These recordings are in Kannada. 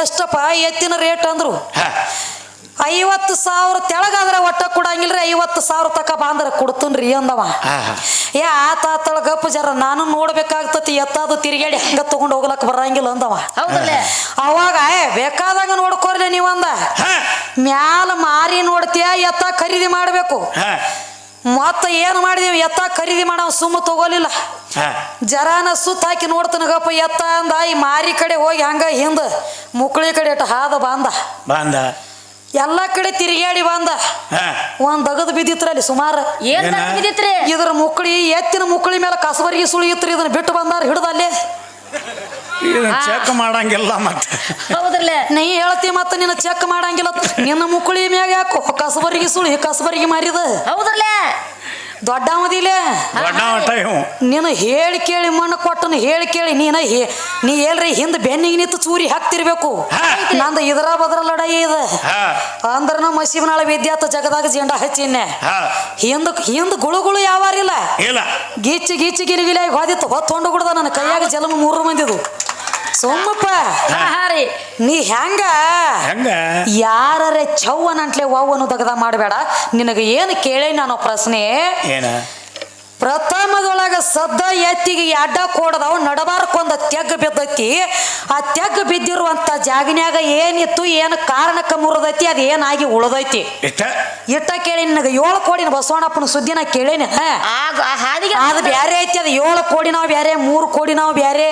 ಎಷ್ಟಪ್ಪ ಎತ್ತಿನ ರೇಟ್ ಅಂದ್ರು 50,000 ತೆಳಗಾದ್ರೆ ಒಟ್ಟ ಕೊಡಂಗಿಲ್ರಿ 50,000 ತಕ ಬಾಂದ್ರ ಕೊಡ್ತನ್ರಿ ಅಂದವ ಏ ಆತಾತಳ ಗಪ್ಪ ಜರ ನಾನು ನೋಡ್ಬೇಕಾಗ್ತತಿ ಎತ್ತಾದು ತಿರುಗಾಡಿ ಹಂಗ ತಗೊಂಡ್ ಹೋಗ್ಲಕ್ ಬರಂಗಿಲ್ಲ ಅಂದವ ಅವಾಗ ಬೇಕಾದಾಗ ನೋಡ್ಕೋರ್ಲಿ ನೀವಂದ ಮ್ಯಾಲ ಮಾರಿ ನೋಡ್ತೀಯ ಎತ್ತ ಖರೀದಿ ಮಾಡ್ಬೇಕು ಮತ್ತ ಏನ್ ಮಾಡಿದೀವಿ ಎತ್ತ ಖರೀದಿ ಮಾಡವ ಸುಮ್ಮ ತಗೋಲಿಲ್ಲ ಜರಾನ ಸುತ್ತ ಹಾಕಿ ನೋಡ್ತನಗಪ್ಪ ಎತ್ತ ಅಂದ ಈ ಮಾರಿ ಕಡೆ ಹೋಗಿ ಹಂಗ ಹಿಂದ ಮುಕ್ಳಿ ಕಡೆ ಹಾದ ಬಾಂದ ಎಲ್ಲಾ ಕಡೆ ತಿರುಗಾಡಿ ಬಂದ ಒಂದ್ ದಗದ್ ಬಿದ್ದಿತ್ರಲ್ಲಿ ಸುಮಾರು ಇದ್ರ ಮುಕ್ಳಿ ಎತ್ತಿನ ಮುಕ್ಳಿ ಮೇಲೆ ಕಸಬರಿಗೆ ಸುಳಿಯಿತ್ರಿ ಇದನ್ನ ಬಿಟ್ಟು ಬಂದಾರ ಹಿಡ್ದಲ್ಲೇ ಚೆಕ್ ಮಾಡಂಗಿಲ್ಲ ಮತ್ತೆ ನೀ ಹೇಳ್ತಿ ಮತ್ತ ನಿನ್ನ ಚೆಕ್ ಮಾಡಂಗಿಲ್ಲ ನಿನ್ನ ಮುಕ್ಳಿ ಮ್ಯಾಗ ಯಾಕೋ ಕಸಬರಿಗೆ ಸುಳಿ ಕಸಬರಿಗೆ ಮಾರಿದ ದೊಡ್ಡ ಅವದಿಲ್ಲ ನೀನು ಹೇಳಿ ಕೇಳಿ ಮಣ್ಣು ಕೊಟ್ಟನು ಹೇಳಿ ಕೇಳಿ ನೀ ಹೇಳ್ರಿ ಹಿಂದ ಬೆನ್ನಿಗೆ ನಿಂತು ಚೂರಿ ಹಾಕ್ತಿರ್ಬೇಕು ನಂದು ಇದರ ಬದ್ರ ಲಡಾಯಿ ಇದೆ ಅಂದ್ರ ನಮ್ಮ ಮಸೀಬನಾಳ ವಿದ್ಯಾತ ಜಗದಾಗ ಜೆಂಡ ಹಚ್ಚಿನ್ನೆ ಹಿಂದ ಗುಳುಗುಳು ಯಾವಾರಿಲ್ಲ ಗೀಚಿ ಗಿಲಿಗಿಲಿಯಾಗಿ ಹೋದಿತ್ತು ಹೊತ್ತೊಂಡು ಗುಡ್ದ ನನ್ನ ಕೈಯಾಗ ಜಲಮ 3 ಮಂದಿದು ಸೋಮಪ್ಪ ನೀ ಹೆಂಗ ಯಾರೇ ಚವ್ವನಂಟ್ಲೆ ಅವ್ವನು ದಗದ ಮಾಡಬೇಡ ನಿನಗೆ ಏನು ಕೇಳಿ ನಾನು ಪ್ರಶ್ನೆ ಪ್ರಥಮದೊಳಗ ಸದ್ದ ಎತ್ತಿಗೆ ಅಡ್ಡ ಕೊಡದವ್ ನಡಬಾರ್ಕೊಂದ ತೆಗ್ಗ ಬಿದ್ದೈತಿ ಆ ತೆಗ್ಗ ಬಿದ್ದಿರುವಂತ ಜಾಗಿನ್ಯಾಗ ಏನಿತ್ತು ಏನು ಕಾರಣಕ್ಕ ಮುರಿದೈತಿ ಅದ ಏನಾಗಿ ಉಳದೈತಿ ಇಟ್ಟ ಕೇಳಿ ನಿನಗೆ 7 ಕೋಡಿನ ಬಸವಣ್ಣಪ್ಪನ ಸುದ್ದಿನ ಕೇಳೇನಿ ಅದು ಬ್ಯಾರೆ ಐತಿ ಅದು 7 ಕೋಡಿ ನಾವು ಬ್ಯಾರೆ 3 ಕೋಡಿ ನಾವು ಬ್ಯಾರೆ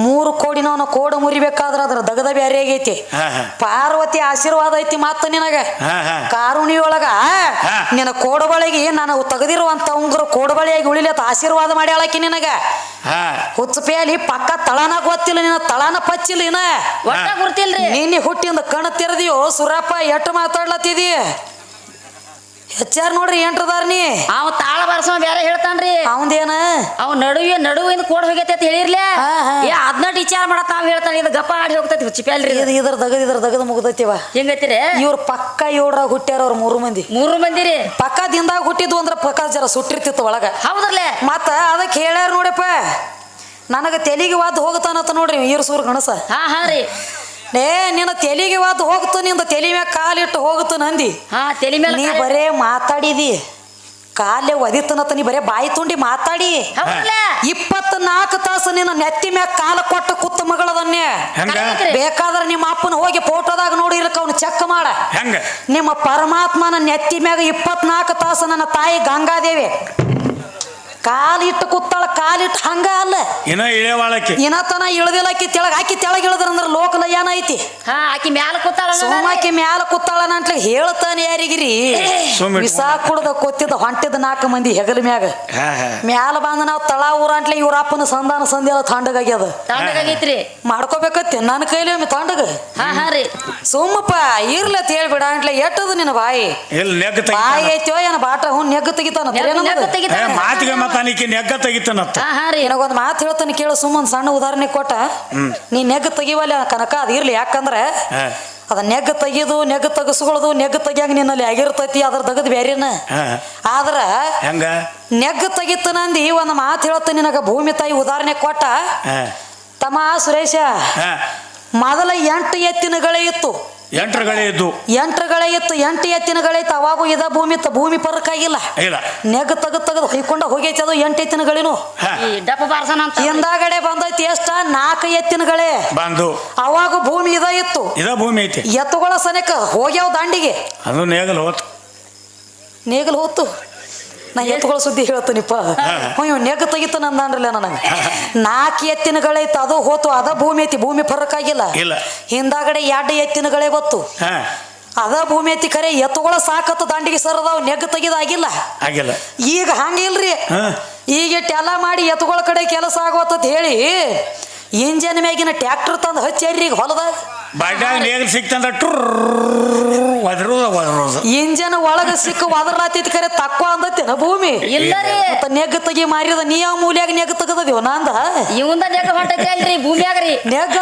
3 ಕೋಡಿ ನಾವು ಕೋಡ ಮುರಿಬೇಕಾದ್ರ ಅದ್ರ ದಗದ ಬ್ಯಾರೆ ಆಗೈತಿ ಪಾರ್ವತಿ ಆಶೀರ್ವಾದ ಐತಿ ಮತ್ತ ನಿನಗ ಕಾರುಣಿಯೊಳಗ ನಿನ್ನ ಕೋಡಬಳಿಗೆ ನಾನು ತೆಗೆದಿರುವಂತ ಉಂಗುರ ಕೋಡಬಳಿಯಾಗಿ ಉಳಿಲತ್ತ ಆಶೀರ್ವಾದ ಮಾಡಿ ಹೇಳಕಿ ನಿನಗ ಹುಚ್ಚಪೇಲಿ ಪಕ್ಕ ತಳನ ಗೊತ್ತಿಲ್ಲ ನಿನ್ನ ತಳನ ಪಚ್ಚಿಲ್ಲ ನಿನ್ನೆ ಹುಟ್ಟಿಂದ ಕಣ ತೆರೆದಿಯೋ ಸುರಪ್ಪ ಎಟ್ಟು ಮಾತಾಡ್ಲತ್ತಿದಿ ಹೆಚ್ಚಾರ ನೋಡ್ರಿ ಏನ್ರದಾರ ನೀ ಅವ ತಾಳ ಬರ್ಸವ ಬೇರೆ ಹೇಳ್ತಾನ್ರಿ ಅವಂದೇನ ಅವ್ ನಡುವಿಂದ ಕೋಡ್ ಹೋಗೈತೆ ಅಂತ ಹೇಳಿರ್ಲಿ ಅದನ್ನ ವಿಚಾರ ಮಾಡತ್ತ ನಾವ್ ಹೇಳ್ತಾನೆ ಇದು ಗಪ್ಪ ಆಡಿ ಹೋಗ್ತೈತಿ ಹುಚ್ಚಿಪ್ಯಾಲ್ರಿ ಇದ್ರ ದಗದ ಮುಗ್ದೈತಿವ ಹೆಂಗೈತಿರಿ ಇವ್ರ ಪಕ್ಕ 7ರಾಗ ಹುಟ್ಟ್ಯಾರ ಅವ್ರ 3 ಮಂದಿ ರೀ ಪಕ್ಕ ದಿಂದಾಗ ಹುಟ್ಟಿದ್ವು ಅಂದ್ರ ಪಕ್ಕ ಜರ ಸುಟ್ಟಿರ್ತಿತ್ತು ಒಳಗ ಹೌದ್ರಲ್ಲೇ ಮತ್ತ ಅದಕ್ಕೆ ಹೇಳ್ಯಾರ ನೋಡಪ್ಪ ನನಗ ತೆಲಿಗೆ ವಾದ್ ಹೋಗ್ತಾನತ್ತ ನೋಡ್ರಿ ಈರ್ಸೂರ್ ಗಣಸ ರೀ ನಿನ್ನ ತೆಲಿಗೆ ವಾದ್ ಹೋಗ್ತು ನಿಂದ ತೆಲಿ ಮ್ಯಾಗ ಕಾಲಿಟ್ಟು ಹೋಗುತ್ತ ನಂದಿ ತೆಲಿ ಮೇಲೆ ನೀ ಬರೇ ಮಾತಾಡಿದಿ ಕಾಲೇ ಒದಿತನತ್ತ ನೀ ಬರೇ ಬಾಯಿ ತುಂಡಿ ಮಾತಾಡಿ 24 ತಾಸು ನಿನ್ನ ನೆತ್ತಿ ಮ್ಯಾಗ ಕಾಲ ಕೊಟ್ಟ ಕುತ್ತ ಮಗಳದನ್ನೇ ಬೇಕಾದ್ರೆ ನಿಮ್ಮ ಅಪ್ಪನ ಹೋಗಿ ಫೋಟೋದಾಗ ನೋಡಿರ್ಕ ಅವ್ನು ಚೆಕ್ ಮಾಡ ನಿಮ್ಮ ಪರಮಾತ್ಮನ ನೆತ್ತಿ ಮ್ಯಾಗ 24 ತಾಸು ನನ್ನ ತಾಯಿ ಗಂಗಾದೇವಿ ಕಾಲಿಟ್ಟು ಕೂತಾಳ ಕಾಲಿಟ್ಟು ಹಂಗ ಅಲ್ಲ ಇನತನ ಇಳದಿಲ್ಲಕಿ ತೆಳಗ ಆಕಿ ತೆಳಗ ಇಳದ್ರಂದ್ರ ಲೋಕಲ ಏನೈತಿ ಆಕಿ ಮ್ಯಾಲ ಕೂತಾಳ ಸೋಮಾಕಿ ಮ್ಯಾಲ ಕೂತಾಳ ನಂಟ್ಲಿ ಹೇಳ್ತಾನೆ ಯಾರಿಗಿರಿ ವಿಸಾ ಕುಡ್ದ ಕೊತ್ತಿದ್ದ ಹೊಂಟಿದ 4 ಮಂದಿ ಹೆಗಲ ಮ್ಯಾಗ ಮ್ಯಾಲ ಬಂದ ನಾವು ತಳ ಊರ ಅಂಟ್ಲಿ ಇವ್ರ ಅಪ್ಪನ ಸಂಧಾನ ಸಂಧ್ಯಲ್ಲ ತಂಡಗಾಗ್ಯದ ತಂಡಗಾಗೈತ್ರಿ ಮಾಡ್ಕೋಬೇಕತ್ತೆ ನನ್ನ ಕೈಲಿ ಒಮ್ಮೆ ತಂಡಗ ಸೋಮಪ್ಪ ಇರ್ಲತ್ ಹೇಳ್ಬಿಡ ಅಂಟ್ಲೆ ಎಟ್ಟದ ನಿನ್ನ ಬಾಯಿ ಐತೋ ಏನ ಬಾಟ ಹುನ್ ನೆಗ್ಗ ತೆಗಿತಾನ ನನಗೊಂದು ಮಾತು ಹೇಳ್ತಾನೆ ಕೇಳು ಸುಮ್ಮನ್ ಸಣ್ಣ ಉದಾಹರಣೆ ಕೊಟ್ಟ ನೀ ನೆಗ್ಗ ತೆಗಿವಲ್ಲ ಕನಕ ಅದ ಇರ್ಲಿ ಯಾಕಂದ್ರೆ ಅದ ನೆಗ್ಗ ತೆಗಿಸ್ಕೊಳ್ಳೋದು ನೆಗ್ಗ ತೆಗಿಯಂಗ ನಿನ್ನಲ್ಲಿ ಆಗಿರ್ತೈತಿ ಅದ್ರ ತೆಗದ್ ಬ್ಯಾರೇನ ಆದ್ರ ನೆಗ್ಗ ತೆಗಿತನಂದಿ ಒಂದ್ ಮಾತು ಹೇಳ್ತಾನೆ ನಿನಗ ಭೂಮಿ ತಾಯಿ ಉದಾಹರಣೆ ಕೊಟ್ಟ ತಮ್ಮ ಸುರೇಶ ಮೊದಲ 8 ಎತ್ತಿನಗಳೇ ಇತ್ತು 8 ಎತ್ತಿನಗಳೈತು ಅವಾಗೂ ಇದ ಭೂಮಿ ಪರಕ್ ಆಗಿಲ್ಲ ನೆಗ್ ತೆಗದ್ ಹೊಯ್ಕೊಂಡ ಹೋಗೈತಿ ಅದು 8 ಎತ್ತಿನಗಳೇನು ಹಿಂದಾಗಡೆ ಬಂದೈತಿ ಎಷ್ಟ 4 ಎತ್ತಿನಗಳೇ ಅವಾಗ ಭೂಮಿ ಇದ ಇತ್ತು ಎತ್ತುಗಳ ಸನೇಕ ಹೋಗ್ಯಾವ ದಾಂಡಿಗೆ ಅದು ನೇಗಲ್ ಹೋತು ನಾ ಎತ್ತುಗಳ ಸುದ್ದಿ ಹೇಳ್ತಾನಿಪ್ಪ ನೆಗ್ ತೆಗಿತ ನಂದನ್ರಲ್ಲ ನನಗೆ 4 ಎತ್ತಿನಗಳೈತು ಅದು ಹೋತು ಅದ ಭೂಮಿ ಐತಿ ಭೂಮಿ ಫರಕ್ ಆಗಿಲ್ಲ ಹಿಂದಾಗಡೆ 2 ಎತ್ತಿನಗಳೇ ಗೊತ್ತು ಅದ ಭೂಮಿ ಐತಿ ಖರೆ ಎತ್ತುಗಳ ಸಾಕತ್ತು ದಾಂಡಿಗೆ ಸರದಾವ್ ನೆಗ್ ತೆಗಿದಾಗಿಲ್ಲ ಈಗ ಹಂಗಿಲ್ರಿ ಈಗ ಎಲ್ಲ ಮಾಡಿ ಎತ್ತುಗಳ ಕಡೆ ಕೆಲಸ ಆಗೋತ ಹೇಳಿ ಇಂಜನ್ ಮ್ಯಾಗಿನ ಟ್ರ್ಯಾಕ್ಟರ್ ತಂದು ಹಚ್ಚಾರಿ ಈಗ ಹೊಲದಾಗ ಇಂಜನ್ ಒಳಗ ಸಿಕ್ಕ ಒದರ್ಲಾತೈತಿ ಖರೆ ತಕ್ಕ ಅಂದತ್ತೇನ ಭೂಮಿ ನೆಗ್ ತೆಗಿ ಮಾರಿದ ನೀ ಯಾವ ಮೂಲ್ಯಾಗ ನೆಗ್ ತೆಗದಿವ ನಂದ ಇವಂದ ನೆಗ್ ಹೊಂಟೈತಿ ಭೂಮಿಯಾಗ್ರಿ ನೆಗ್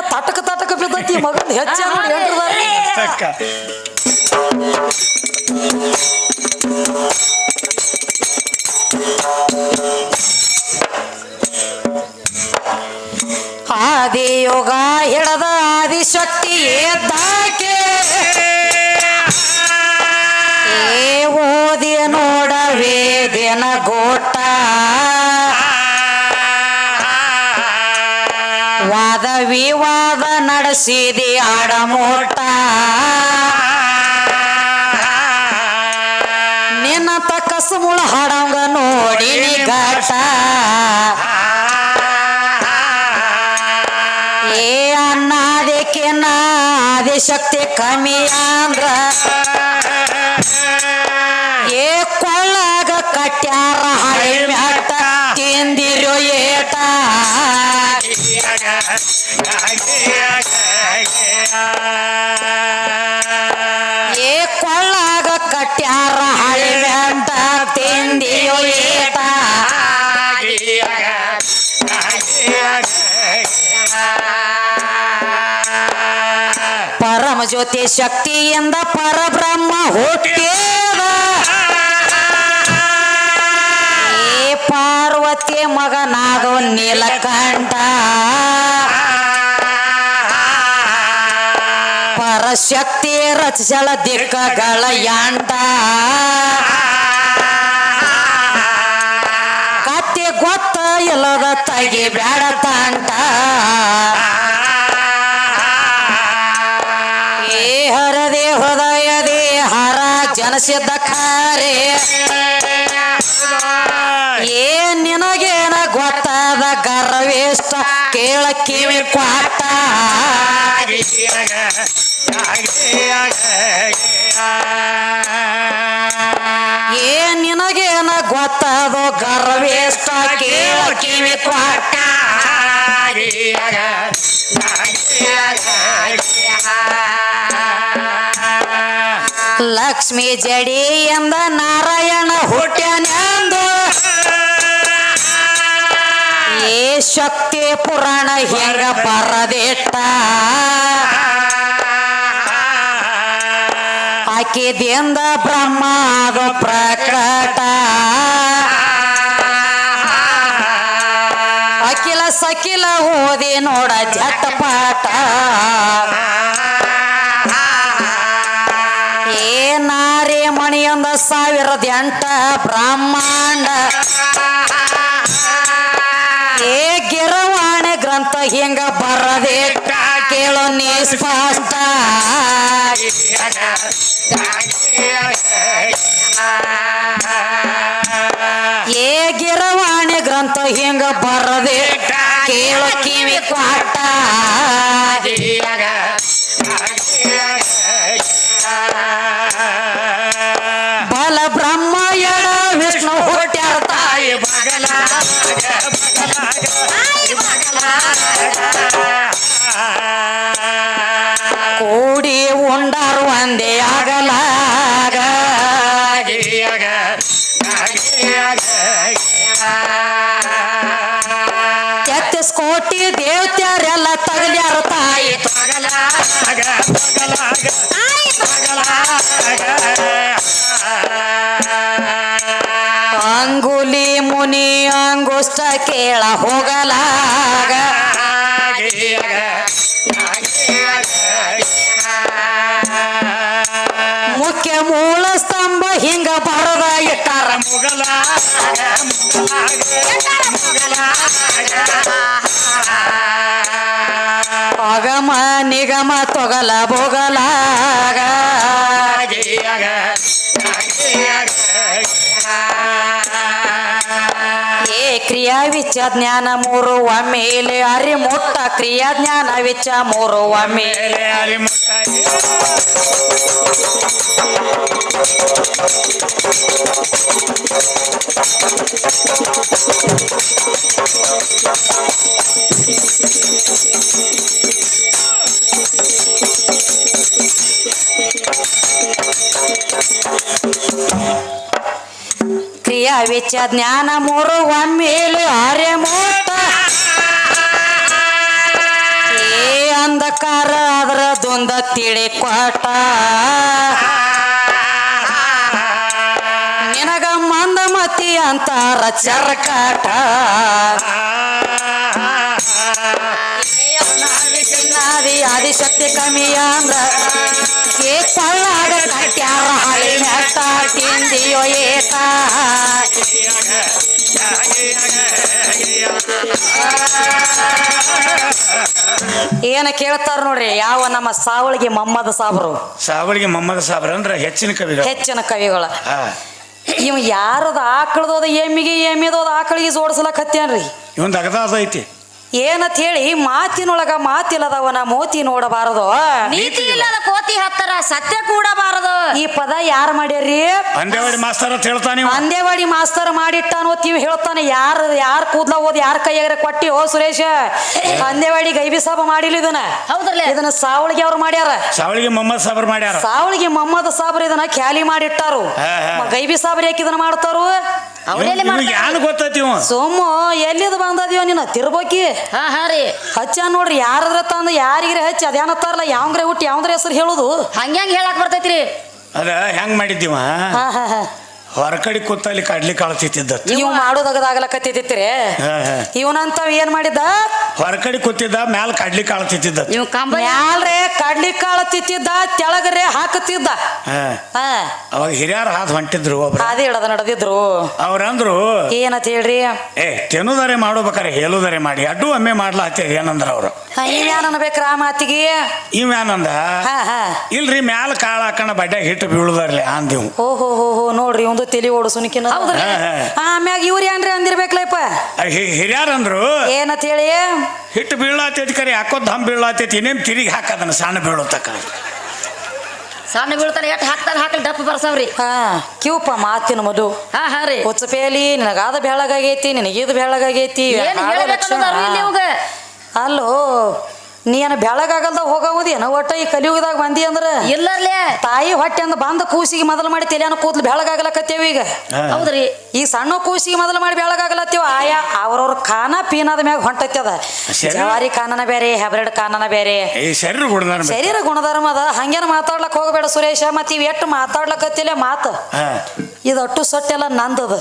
ತಟಕ ಬಿದ್ದೈತಿ ಮಗನ್ ಹೆಚ್ಚ ಆದಿಯೋಗ ಹಿಡದ ಆದಿಶಕ್ತಿ ಶಕ್ತಿ ಎದ್ದಾಕೆ ಓದಿ ನೋಡ ವೇದಿನ ಗೋಟ ವಾದ ವಿವಾದ ನಡೆಸಿದಿ ಆಡಮೋಟ ನಿನ್ನ ತಕ್ಕಸಮುಳ ಹಾಡಂಗ ನೋಡಿ ಘಾಟ ಏ ಅನ್ನಾದಕ್ಕೆ ನಾದಿ ಶಕ್ತಿ ಕಮ್ಮಿ ಅಂದ್ರ ಏ ಕೊಳ್ಳಾಗ ಕಟ್ಯಾರ ಹಳೆ ಮ್ಯಾಟ ತಿಂದಿರೋ ಏಟ ಏ ಕೊಳ್ಳಾಗ ಕಟ್ಯಾರ ಹಳೆ ಮ್ಯಾಟ ತಿಂದಿರೋ ಏಟ ಪರಮ ಜ್ಯೋತಿ ಶಕ್ತಿಯಿಂದ ಪರಬ್ರಹ್ಮ ಹುಟ್ಟಿದ ಏ ಪಾರ್ವತಿ ಮಗನಾದೋ ನೀಲಕಂಠ ಪರಶಕ್ತಿ ರಚಿಸಳ ದಿಕ್ಕಗಳ ಯಾಂಟ ಕತ್ತೆ ಗೊತ್ತ ಇಲ್ಲದ ತಗಿ ಬ್ಯಾಡ ತಂಟ ಏ ಹರದೆ ಹೃದಯದೇ ಹರ ಜನಸಿದ್ದ ಖಾರೆ ಏ ನಿನಗೇನ ಗೊತ್ತಾದ ಗರ್ವೇಷ್ಟ ಕೇಳ ಕಿವಿ ಕ್ವಾಟ ಏ ನಿನಗೇನ ಗೊತ್ತಾದೋ ಗರ್ವೇಷ್ಟ ಕೇಳ ಕಿವಿ ಕ್ವಾಟ ಲಕ್ಷ್ಮಿ ಜಡಿ ಎಂದ ನಾರಾಯಣ ಹುಟ್ಟ್ಯಾನೆಂದು ಏ ಶಕ್ತಿ ಪುರಾಣ ಹೆಂಗ ಬರದಿಟ್ಟ ಆಕಿದಿಂದ ಬ್ರಹ್ಮ ಅದು ಪ್ರಕಟ ಅಖಿಲ ಸಕಿಲ ಓದಿ ನೋಡ ಜಟಪಾಟ ಏ ನಾರಿ ಮಣಿಯೊಂದ 1008 ಬ್ರಹ್ಮಾಂಡ ಏ ಗಿರವಾಣಿ ಗ್ರಂಥ ಹಿಂಗ ಬರದಿಟ್ಟ ಕೇಳೋ ನೀ ಸ್ಪಷ್ಟ ಏ ಗಿರವಾಣಿ ಗ್ರಂಥ ಹಿಂಗ ಬರದಿಟ್ಟ ಕೇಳೋ ಕಿವಿ ಕ್ವಾಟ ಬಲ ಬ್ರಹ್ಮ ಎಡ ವಿಷ್ಣು ಹುಟ್ಟ್ಯಾರ ತಾಯಿ ಕೂಡಿ ಉಂಡಾರು ಒಂದೇ ಆಗಲಾಗ ತೆತ್ತಿಸ್ ಕೋಟಿ ದೇವತ್ಯಾರೆಲ್ಲ ತಗಲ್ಯಾರ ತಾಯಿ ಅಂಗುಲಿ ಮುನಿ ಅಂಗುಷ್ಟ ಕೇಳ ಹೋಗಲಾಗ ಮುಖ್ಯ ಮೂಲ ಸ್ತಂಭ ಹಿಂಗ ಬರದ ಇಟ್ಟಾರ ಅಗಮ ನಿಗಮ ತೊಗಲ ಬೊಗಲಾಗ ಏ ಕ್ರಿಯಾ ವಿಚ ಜ್ಞಾನ ಮೂರು ಒಮ್ಮೆಲೆ ಅರಿಮುಟ್ಟ ಕ್ರಿಯಾ ಜ್ಞಾನ ವಿಚ ಮೂರು ಒಮ್ಮೆಲೆ ಕ್ರಿಯಾ ವಿಚ ಜ್ಞಾನ ಮೂರು ಒಮ್ಮೆಲೆ ಅರಿಮುಟ್ಟ ಏ ಅಂಧಕಾರ ಅದರದೊಂದ ತಿಳಿ ಕೊಟ್ಟ ನಿನಗ ಮಂದಮತಿ ಅಂತಾರ ಚರ್ಕಾಟ ಆದಿಶಕ್ತಿ ಕಮ್ಮಿ ಅಂದ್ರ ಏ ಕೊಳ್ಳಾಗ ಕಟ್ಯಾರ ಹಳಿ ಮೆಟ್ಟ ತಿಂದಿಯೋ ಏಕ ಏನ ಕೇಳ್ತಾರ ನೋಡ್ರಿ ಯಾವ ನಮ್ಮ ಸಾವಳಿಗೆ ಮೊಹಮ್ಮದ್ ಸಾಬ್ರು ಸಾವಳಿಗೆ ಮೊಹಮ್ಮದ್ ಸಾಬ್ರ ಅಂದ್ರ ಹೆಚ್ಚಿನ ಕವಿಗಳು. ಹೆಚ್ಚಿನ ಕವಿಗಳು. ಹಾ ಇವ ಯಾರದ ಆಕಳದೋದ ಎಮ್ಮಿದೋದ ಆಕಳಿಗೆ ಜೋಡಿಸ್ಲಕತ್ತೇನ್ರಿ. ಇವಂದ ಅಗದ ಐತಿ ಏನಂತ ಹೇಳಿ ಮಾತಿನೊಳಗ ಮಾತಿಲ್ಲದವನ ಮೋತಿ ನೋಡಬಾರದು, ನೀತಿ ಇಲ್ಲದ ಕೋತಿ ಹತ್ತರ ಸತ್ಯ ಕೂಡಬಾರದು. ಈ ಪದ ಯಾರು ಮಾಡ್ಯಾರ್ರಿ? ಅಂದೇವಾಡಿ ಮಾಸ್ತರ್ ಅಂತ ಹೇಳ್ತಾನೆ ಇವ. ಅಂದೇವಾಡಿ ಮಾಸ್ತರ್ ಮಾಡಿಟ್ಟಾನೋ ತೀವ್ ಹೇಳ್ತಾನೆ. ಯಾರ ಕೂದ್ಲ ಓದಿ ಯಾರ ಕೈಯಾಗ ಕೊಟ್ಟಿ ಓ ಸುರೇಶ ಅಂದೇವಾಡಿ ಗೈಬಿ ಸಾಬ ಮಾಡಿಲ್ಲ ಇದನ್ನ. ಹೌದ್ರಲ್ಲ, ಇದನ್ನ ಸಾವಳಿಗೆ ಅವ್ರು ಮಾಡ್ಯಾರ. ಸಾವಳಿಗೆ ಮೊಹಮ್ಮದ್ ಸಾಬ್ರ ಮಾಡ್ಯಾರ. ಸಾವಳಿಗೆ ಮೊಹಮ್ಮದ್ ಸಾಬ್ರ ಇದನ್ನ ಖ್ಯಾಲಿ ಮಾಡಿಟ್ಟಾರು. ಗೈಬಿ ಸಾಬ್ರ ಯಾಕೆ ಇದನ್ನ ಮಾಡ್ತಾರು? ಯಾರು ಗೊತ್ತೈತಿ ಇವ ಸೋಮ ಎಲ್ಲಿದ್ ಬಂದದಿವ ನೀನ ತಿರ್ಬೋಕಿ. ಹಾ ರೀ ಹಚ್ಚ ನೋಡ್ರಿ ಯಾರದ್ರ ತಂದ ಯಾರಿಗ್ರೆ ಹಚ್ಚಿ ಅದೇನತ್ತಾರಲ್ಲ ಯಾವಂಗ್ರೆ ಹುಟ್ಟಿ ಯಾವಂದ್ರ ಹೆಸರು ಹೇಳುದು ಹಂಗ್ಯಾಂಗ ಹೇಳಕ್ ಬರ್ತೈತ್ರಿ. ಅದ ಹೆಂಗ್ ಮಾಡಿದ್ದೀವ ಹೊರಕಡಿ ಕೂತಲ್ಲಿ ಕಡ್ಲಿ ಕಾಳು ತಿತ್ತಿದ್ದ. ಇವ್ ಮಾಡೋದಾಗಲಾಕತ್ತಿತ್ರಿ. ಇವನಂತ ಏನ್ ಮಾಡಿದ್ದ? ಹೊರಕಡಿ ಕೂತಿದ್ದ ಮ್ಯಾಲ ಕಡ್ಲಿ ಕಾಳು ತಿತ್ತಿದ್ದ. ಮ್ಯಾಲ್ರೆ ಕಡ್ಲಿ ಕಾಳು ತಿತ್ತಿದ್ದ, ತೆಳಗರೆ ಹಾಕುತ್ತಿದ್ದ. ಅವಾಗ ಹಿರಿಯರ ಹಾದ್ ಹೊಂಟಿದ್ರು, ಒಬ್ರು ಅದೇ ಹೇಳದ ನಡೆದಿದ್ರು. ಅವ್ರಂದ್ರು ಏನಂತ ಹೇಳ್ರಿ, ತೆನುದರೆ ಮಾಡ್ಬೇಕಾರೆ ಹೇಳುದರೆ ಮಾಡಿ ಅಡ್ಡು ಒಮ್ಮೆ ಮಾಡ್ಲಾತ್ತೇರಿ ಏನಂದ್ರ ಅವ್ರು. ಇವ್ಯಾನ್ ಅನ್ಬೇಕ್ರ ಆ ಮಾತಿಗೆ? ಇವ್ಯಾನಂದ ಇಲ್ರಿ ಮ್ಯಾಲ ಕಾಳ ಹಾಕಣ ಬಡ್ಡ್ಯಾಗ ಹಿಟ್ಟು ಬೀಳುದಾರ್ಲಿ ಅಂದಿವ್. ಓಹೋ ನೋಡ್ರಿ ಒಂದು ತಲಿ ಓಡು ಸುನಿಕಿನ. ಆಮ್ಯಾಗ ಇವ್ರ ಏನ್ರಿ ಅಂದಿರ್ಬೇಕಲ್ಲಪ್ಪ. ಹಿರಿಯರಂದ್ರು ಏನಂತ ಹೇಳಿ, ಹಿಟ್ಟು ಬೀಳಾತೈತಿ ಕರೆ ಹಾಕೋದ್ ದಮ್ ಬೀಳಾತೈತಿ ಇನ್ನೇಮ್ ತಿರುಗಿ ಹಾಕದನ್ನ ಸಣ್ಣ ಬೀಳತಕ್ಕ. ಸಣ್ಣ ಬೀಳ್ತಾನೆ ಎಟ್ ಹಾಕ್ತಾರ ಹಾಕಲ್ ಡಪ್ಪ ಬರ್ಸವ್ರಿ. ಕಿವಪ್ಪ ಮಾತಿನ ಮದು. ಹಾ ರೀ ಹುಚ್ಚಪೇಲಿ ನಿನಗಾದ ಬೆಳಗಾಗೈತಿ, ನಿನಗಿದ್ ಬೆಳಗಾಗೈತಿ. ಅಲ್ಲೋ ನೀ ಏನ ಬೆಳಗಾಗಲ್ದ ಹೋಗವುದೇನ ಒಟ್ಟ ಈ ಕಲಿಯುಗದಾಗ ಬಂದಿ ಅಂದ್ರ ಇಲ್ಲರ್ಲೆ ತಾಯಿ ಹೊಟ್ಟೆ ಅಂದ ಬಂದ ಕೂಸಿಗೆ ಮೊದಲು ಮಾಡಿ ತಲೆಯನ್ನ ಕೂದ್ಲು ಬೆಳಗಾಗಲಕತ್ತೇವ. ಈಗ ಹೌದ್ರಿ, ಈ ಸಣ್ಣ ಕೂಸಿಗೆ ಮೊದಲು ಮಾಡಿ ಬೆಳಗಾಗಲತ್ತೀವ. ಆಯಾ ಅವ್ರವ್ರ ಖಾನ ಪೀನದ ಮ್ಯಾಗ ಹೊಂಟೈತಿ. ಅದ ಜವಾರಿ ಖಾನನ ಬೇರೆ, ಹೆಬ್ರೆಡ್ ಖಾನನ ಬೇರೆ. ಶರೀರ ಗುಣಧರ್ಮ ಅದ. ಹಂಗೇನ ಮಾತಾಡ್ಲಕ್ ಹೋಗಬೇಡ ಸುರೇಶ. ಮತ್ ಇವ್ ಎಟ್ಟು ಮಾತಾಡ್ಲಕತ್ತಿಲ್ಲ ಮಾತು ಇದು ಅಟ್ಟು ಸೊಟ್ಟೆಲ್ಲ ನಂದದ.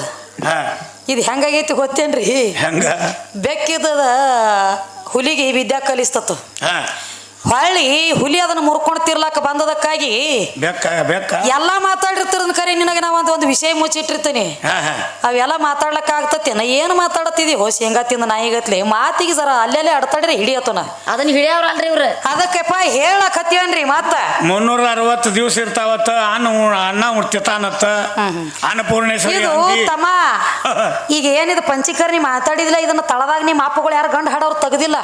ಇದು ಹೆಂಗಾಗೈತಿ ಗೊತ್ತೇನ್ರಿ? ಬೆಕ್ಕಿದ ಹುಲಿಗೆ ವಿದ್ಯಾ ಕಲಿಸ್ತತ್ತು. ಹೊಳ್ಳಿ ಹುಲಿ ಅದನ್ನ ಮುರ್ಕೊಂಡು ತಿರ್ಲಾಕ ಬಂದದಕ್ಕಾಗಿ ಎಲ್ಲಾ ಮಾತಾಡಿರ್ತಿರ ಕರೆ. ನಿನಗೆ ನಾವ್ ಒಂದು ವಿಷಯ ಮುಚ್ಚಿಟ್ಟಿರ್ತೀನಿ, ಅವೆಲ್ಲ ಮಾತಾಡ್ಲಕ್ಕ ಆಗ್ತತಿ. ನಾ ಏನ್ ಮಾತಾಡತಿದಿ ಹೋಸಿ ಹೆಂಗ ತಿಂದ ನಾಯಿಗತ್ಲಿ ಮಾತಿಗೆ ಜರ ಅಲ್ಲೆಲ್ಲೇ ಅಡ್ತಾಡ್ರಿ ಹಿಡಿಯತನ. ಅದನ್ನ ಹಿಡಿಯವ್ರಲ್ರಿ ಇವ್ರ. ಅದಕ್ಕೆಪ್ಪ ಹೇಳಕತ್ತೀವನ್ರಿ ಮತ್ತ 360 ದಿವಸ ಇರ್ತಾವತ್ತ. ಅನ್ನ ಉಡ್ತಿತಾನತ್ತ ಅನ್ನಪೂರ್ಣೇಶ್ವರಿ. ಇದು ತಮ್ಮ ಈಗ ಏನಿದು ಪಂಚೀಕರ್ಣಿ ಮಾತಾಡಿದಿಲ್ಲ. ಇದನ್ನ ತಳದಾಗ ನಿಮ್ಮ ಅಪ್ಪಗಳು ಯಾರು ಗಂಡ ಹಾಡೋರು ತೆಗ್ದಿಲ್ಲ.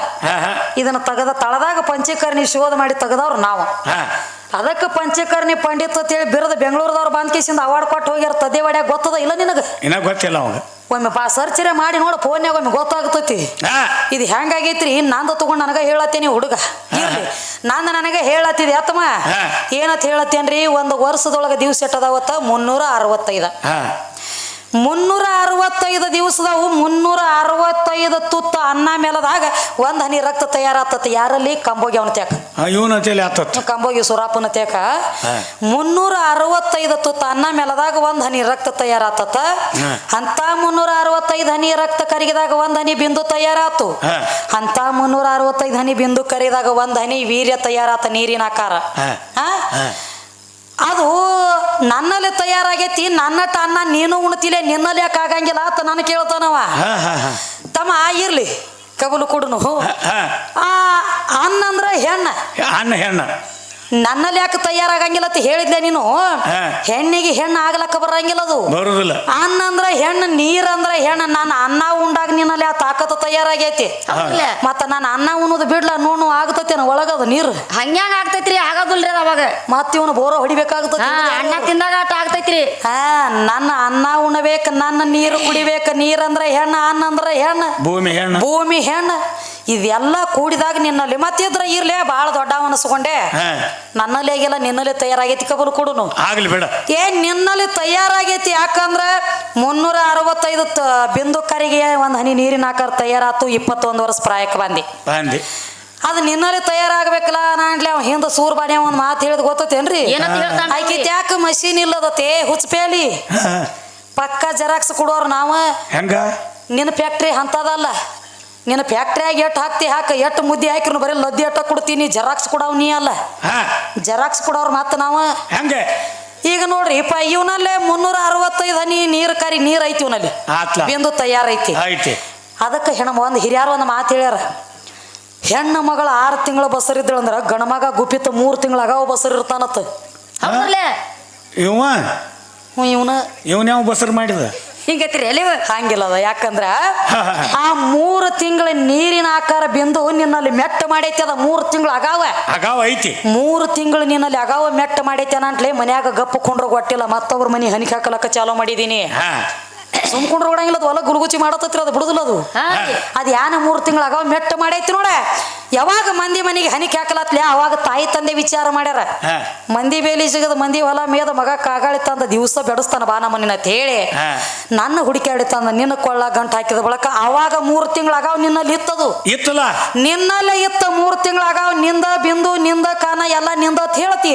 ಇದನ್ನ ತೆಗದ ತಳದಾಗ ಪಂಚೀಕರ್ಣಿ ಶೋಧ ಮಾಡಿ ತೆಗದವ್ರು ನಾವು. ಅದಕ್ಕೆ ಪಂಚಕರ್ಣಿ ಪಂಡಿತ್ ಅಂತ ಹೇಳಿ ಬಿರದ ಬೆಂಗಳೂರದವ್ರು ಬಂದ್ ಕೇಸಿಂದ ಅವಾರ್ಡ್ ಕೊಟ್ಟು ಹೋಗ್ಯಾರ. ತದ್ದೆ ಹೊಡ್ಯಾಗ ಗೊತ್ತದ ಇಲ್ಲ ನಿನಗ? ಇನ್ನ ಗೊತ್ತಿಲ್ಲ ಅವಾಗ. ಒಮ್ಮೆ ಸರ್ಚರೆ ಮಾಡಿ ನೋಡು ಫೋನ್ಯಾಗ, ಒಮ್ಮೆ ಗೊತ್ತಾಗ್ತತಿ ಇದು ಹೆಂಗಾಗೈತ್ರಿ. ನಂದು ತಗೊಂಡು ನನಗ ಹೇಳತ್ತೇನಿ ಹುಡುಗ. ನಂದು ನನಗೆ ಹೇಳತ್ತಿದೆ ಅತ್ತಮ್ಮ. ಏನತ್ ಹೇಳತ್ತೇನ್ರಿ, ಒಂದು ವರ್ಷದೊಳಗ ದಿವ್ಸ ಎಟ್ಟದಾವತ್ತ 365. 365 ದಿವಸದವು 365 ತುತ್ತ ಅನ್ನ ಮೇಲದಾಗ ಒಂದ್ ಹನಿ ರಕ್ತ ತಯಾರಾತತ್. ಯಾರಲ್ಲಿ? ಕಂಬೋಗಿ ಅವನ ತ್ಯಾಕ, ಕಂಬೋಗಿ ಸುರಾಪನ ತ್ಯಾಕ 365 ತುತ್ತ ಅನ್ನ ಮೇಲದಾಗ ಒಂದ್ ಹನಿ ರಕ್ತ ತಯಾರಾತತ. ಅಂತ 365 ಹನಿ ರಕ್ತ ಕರಗಿದಾಗ ಒಂದ್ ಹನಿ ಬಿಂದು ತಯಾರಾತು. ಅಂತ 365 ಹನಿ ಬಿಂದು ಕರಿದಾಗ ಒಂದ್ ಹನಿ ವೀರ್ಯ ತಯಾರಾತ, ನೀರಿನ ಆಕಾರ. ಅದು ನನ್ನಲ್ಲಿ ತಯಾರಾಗೈತಿ. ನನ್ನಟ ಅನ್ನ ನೀನು ಉಣ್ತಿಲೆ, ನಿನ್ನಲ್ಲಿ ಯಾಕೆ ಆಗಂಗಿಲ್ಲ ಅಂತ ನಾನು ಕೇಳ್ತಾನವ. ತಮ್ಮ ಇರ್ಲಿ ಕಬಲು ಕೊಡುನು. ಅನ್ನ ಅಂದ್ರ ಹೆಣ್ಣ ನನ್ನಲ್ಲಿ ಯಾಕೆ ತಯಾರಾಗಂಗಿಲ್ಲ ಅಂತ ಹೇಳಿದ್ಲೆ ನೀನು. ಹೆಣ್ಣಿಗೆ ಹೆಣ್ಣು ಆಗ್ಲಕ್ಕ ಬರಂಗಿಲ್ಲ, ಅದು ಬರುದಿಲ್ಲ. ಅನ್ನ ಅಂದ್ರ ಹೆಣ್ಣು, ನೀರ್ ಅಂದ್ರ ಹೆಣ್ಣು. ನಾನು ಅನ್ನ ಉಂಡಾಗ ನಿನ್ನಲ್ಲಿ ಆ ತಾಕತ್ತು ತಯಾರಾಗೈತಿ. ಮತ್ತ ನಾನು ಅನ್ನ ಉಣ್ಣೋದು ಬಿಡ್ಲ ನೋಡು ಆಗತೈತೇನ ಒಳಗದ ನೀರು. ಹಂಗ್ಯಾಂಗ ಆಗ್ತೈತ್ರಿ? ಆಗೋದಿಲ್ರಿ ಅವಾಗ. ಮತ್ತ ಇವನು ಬೋರ ಹೊಡಿಬೇಕಾಗ್ತೈತಿ. ಅನ್ನ ತಿಂದಾಗ ಆಟ ಆಗ್ತೈತ್ರಿ. ನನ್ನ ಅನ್ನ ಉಣ್ಣಬೇಕ, ನನ್ನ ನೀರು ಕುಡಿಬೇಕ. ನೀರಂದ್ರ ಹೆಣ್ಣ, ಅನ್ನ ಅಂದ್ರ ಹೆಣ್ಣ, ಭೂಮಿ ಹೆಣ್ಣ. ಇದೆಲ್ಲ ಕೂಡಿದಾಗ ನಿನ್ನಲ್ಲಿ ಮತ್ತಿದ್ರ ಇರ್ಲೇ ಬಾಳ ದೊಡ್ಡ ಅನಸ್ಕೊಂಡೆ. ನನ್ನಲ್ಲಿ ಆಗಿಲ್ಲ, ನಿನ್ನಲ್ಲಿ ತಯಾರಾಗೈತಿ. ಕಬಲು ಕೊಡುನು ಆಗ್ಲಿ ಬೇಡ. ನಿನ್ನಲ್ಲಿ ತಯಾರಾಗೈತಿ. ಯಾಕಂದ್ರ 365 ಬಿಂದು ಕರಿಗೆ ಒಂದ್ ಹನಿ ನೀರಿನ ಆಕಾರ ತಯಾರಾತು. 21 ವರ್ಷ ಪ್ರಾಯಕ್ಕೆ ಬಂದಿ. ಅದು ನಿನ್ನಲ್ಲಿ ತಯಾರಾಗಬೇಕಲ್ಲ. ನಾನ್ಲಿ ಅವ ಹಿಂದ ಸೂರ್ ಬಾಡಿ ಒಂದ್ ಮಾತು ಹೇಳಿದ್ ಗೊತ್ತೇನ್ರಿ? ಆಯ್ಕಿತ್ ಯಾಕ ಮಷೀನ್ ಇಲ್ಲದತ್ತೆ ಹುಚ್ಚಪೇಲಿ. ಪಕ್ಕ ಜೆರಾಕ್ಸ್ ಕೊಡೋರು ನಾವು. ಹೆಂಗ? ನಿನ್ನ ಫ್ಯಾಕ್ಟ್ರಿ ಅಂತದಲ್ಲ, ನಿನ್ನ ಫ್ಯಾಕ್ಟ್ರಿಯಾಗ ಎಟ್ಟು ಹಾಕ್ತಿ ಹಾಕ ಎಟ್ಟು ಮುದ್ದೆ ಹಾಕಿರು ಬರೀ ಲದ್ದಿ ಎಟ್ಟ ಕೊಡ್ತೀನಿ ಜೆರಾಕ್ಸ್ ಕೊಡವ್ ನೀ ಅಲ್ಲ ಜೆರಾಕ್ಸ್ ಕೊಡೋರು ಮತ್ತೆ ನಾವು ಹಂಗೆ ಈಗ ನೋಡ್ರಿ ಇವನಲ್ಲೇ 365 ಹನಿ ನೀರು ಕರಿ ನೀರ್ ಐತಿ ಇವನಲ್ಲಿ ಬಿಂದು ತಯಾರೈತಿ ಅದಕ್ಕೆ ಒಂದು ಹಿರಿಯಾರು ಒಂದು ಮಾತು ಹೇಳ್ಯಾರ, ಹೆಣ್ಣು ಮಗಳ 6 ತಿಂಗಳ ಬಸರಿದ್ದಳು ಅಂದ್ರ ಗಣಮಗ ಗುಪ್ಪಿತ 3 ತಿಂಗಳ ಅಗಾವ ಬಸರ್ ಇರ್ತಾನತ್ತ. ಇವನ ಯಾವ ಬಸರ್ ಮಾಡಿದ ಹಿಂಗೈತ್ರಿ ಎಲ್ಲಿ ಹಂಗಿಲ್ಲ ಅದ. ಯಾಕಂದ್ರ ಆ 3 ತಿಂಗಳ ನೀರಿನ ಆಕಾರ ಬಿಂದು ನಿನ್ನಲ್ಲಿ ಮೆಟ್ಟ ಮಾಡೈತಿ. ಅದ 3 ತಿಂಗಳು ಅಗಾವ ಐತಿ. 3 ತಿಂಗಳು ನಿನ್ನಲ್ಲಿ ಅಗಾವ ಮೆಟ್ಟ ಮಾಡೈತಿ ಅಂತಲೇ ಮನ್ಯಾಗ ಗಪ್ಪಕೊಂಡ್ರ ಗೊತ್ತಿಲ್ಲ ಮತ್ತೊಬ್ರ ಮನಿ ಹನಿ ಹಾಕಲಕ್ಕ ಚಾಲೋ ಮಾಡಿದೀನಿ. ಸುಮ್ಕೊಂಡ್ರ ಕೊಡಂಗಿಲ್ಲ, ಅದು ಹೊಲ ಗುಲ್ಗುಚಿ ಮಾಡತ್ತತ್ರಿ, ಅದು ಬಿಡುದಿಲ್ಲ. ಅದು ಯಾನ 3 ತಿಂಗಳ ಅಗಾವ ಮೆಟ್ಟ ಮಾಡೈತಿ ನೋಡ. ಯಾವಾಗ ಮಂದಿ ಮನೆಗೆ ಹನಿಕೆ ಹಾಕಲತ್ಲೆ ಅವಾಗ ತಾಯಿ ತಂದೆ ವಿಚಾರ ಮಾಡ್ಯಾರ, ಮಂದಿ ಬೇಲಿ ಸಿಗದ ಮಂದಿ ಹೊಲ ಮೇದ ಮಗ ಕಾಗಾಳಿ ತಂದ ದಿವಸ ಬೆಡಸ್ತಾನ ಬಾ ನಮ್ಮನ್ನ ಅಂತ ಹೇಳಿ ನನ್ನ ಹುಡುಕಾಡಿ ತಂದ ನಿನ್ನ ಕೊಳ್ಳ ಗಂಟು ಹಾಕಿದ ಬಳಕ ಅವಾಗ 3 ತಿಂಗಳ ಅಗಾವ ನಿನ್ನಲ್ಲಿ ಇತ್ತದು ಇತ್ತಲ್ಲ, ನಿನ್ನಲ್ಲೇ ಇತ್ತ 3 ತಿಂಗಳ ಅಗಾವ ನಿಂದ ಬಿಂದು ನಿಂದ ಕಾನ ಎಲ್ಲ ನಿಂದ ಅಂತ ಹೇಳ್ತಿ.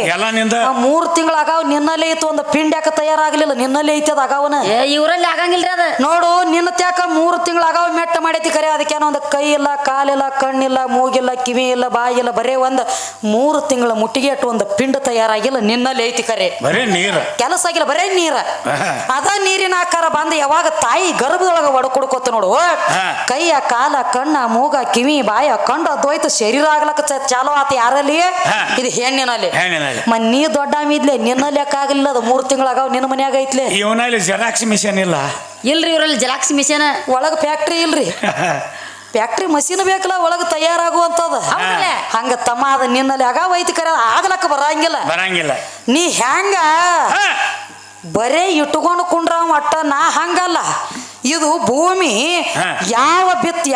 3 ತಿಂಗಳ ಅಗಾವ ನಿನ್ನಲ್ಲೇ ಇತ್ತು. ಒಂದು ಪಿಂಡ್ ಯಾಕ ತಯಾರಾಗ್ಲಿಲ್ಲ, ನಿನ್ನಲ್ಲೇ ಐತಿ ಅದ ಅಗಾವನ. ಇವ್ರಲ್ಲಿ ಆಗಂಗಿಲ್ರಿ ಅದ ನೋಡು, ನಿನ್ನ ತ್ಯಾಕ 3 ತಿಂಗಳ ಅಗಾವ ಮೆಟ್ಟ ಮಾಡೈತಿ ಖರೆ. ಅದಕ್ಕೇನೋ ಒಂದು ಕೈ ಇಲ್ಲ, ಕಾಲಿಲ್ಲ, ಕಣ್ಣಿಲ್ಲ, ಮೂಗಿಲ್ಲ, ಕಿವಿ ಇಲ್ಲ, ಬಾಯಿ ಇಲ್ಲ, ಬರೇ ಒಂದು 3 ತಿಂಗಳ ಮುಟ್ಟಿಗೆ ಅಟ್ಟು ಒಂದು ಪಿಂಡ ತಯಾರಾಗಿಲ್ಲ, ನಿನ್ನಲ್ಲಿ ಐತಿ ಖರೆ. ಕೆಲಸ ಆಗಿಲ್ಲ, ಬರೇ ನೀರ. ಅದ ನೀರಿನ ಆಕಾರ ಬಂದ ಯಾವಾಗ ತಾಯಿ ಗರ್ಭದೊಳಗ ಒಡಕೊಡ್ಕೋತ ನೋಡು, ಕೈಯ ಕಾಲ ಕಣ್ಣ ಮೂಗ ಕಿವಿ ಬಾಯ ಕಂಡು ಅದ್ವೈತ ಶರೀರ ಆಗ್ಲಕ್ಕ ಚಾಲೋ ಆತ ಯಾರಲ್ಲಿ, ಇದು ಹೆಣ್ಣಿನಲ್ಲಿ. ನೀ ದೊಡ್ಡ ಮಿದ್ಲೆ ನಿನ್ನಲ್ಲಿ ಯಾಕಾಗಲಿಲ್ಲ, ಅದು 3 ತಿಂಗಳ ಅಗಾವ ನಿನ್ನ ಮನ್ಯಾಗ ಐತ್ಲೆ. ಇವನಲ್ಲಿ ಜೆರಾಕ್ಸ್ ಮಿಷನ್ ಇಲ್ಲ ಇಲ್ರಿ, ಇವರಲ್ಲಿ ಜೆರಾಕ್ಸ್ ಮಿಷನ್ ಒಳಗ ಫ್ಯಾಕ್ಟ್ರಿ ಇಲ್ರಿ. ಫ್ಯಾಕ್ಟ್ರಿ ಮಷೀನ್ ಬೇಕಲ್ಲ ಒಳಗ ತಯಾರಾಗುವಂತದ. ಹಂಗ ತಮ್ಮ ಅದ ನಿನ್ನಲ್ಲಿ ಅಗಾವ ಐತಿ ಕರೆ ಆಗ್ಲಕ್ಕ ಬರಂಗಿಲ್ಲ. ನೀ ಹೆಂಗ ಬರೇ ಇಟ್ಕೊಂಡು ಕುಂಡ್ರ ಮಟ್ಟ ನಾ ಹಂಗಲ್ಲ. ಇದು ಭೂಮಿ ಯಾವ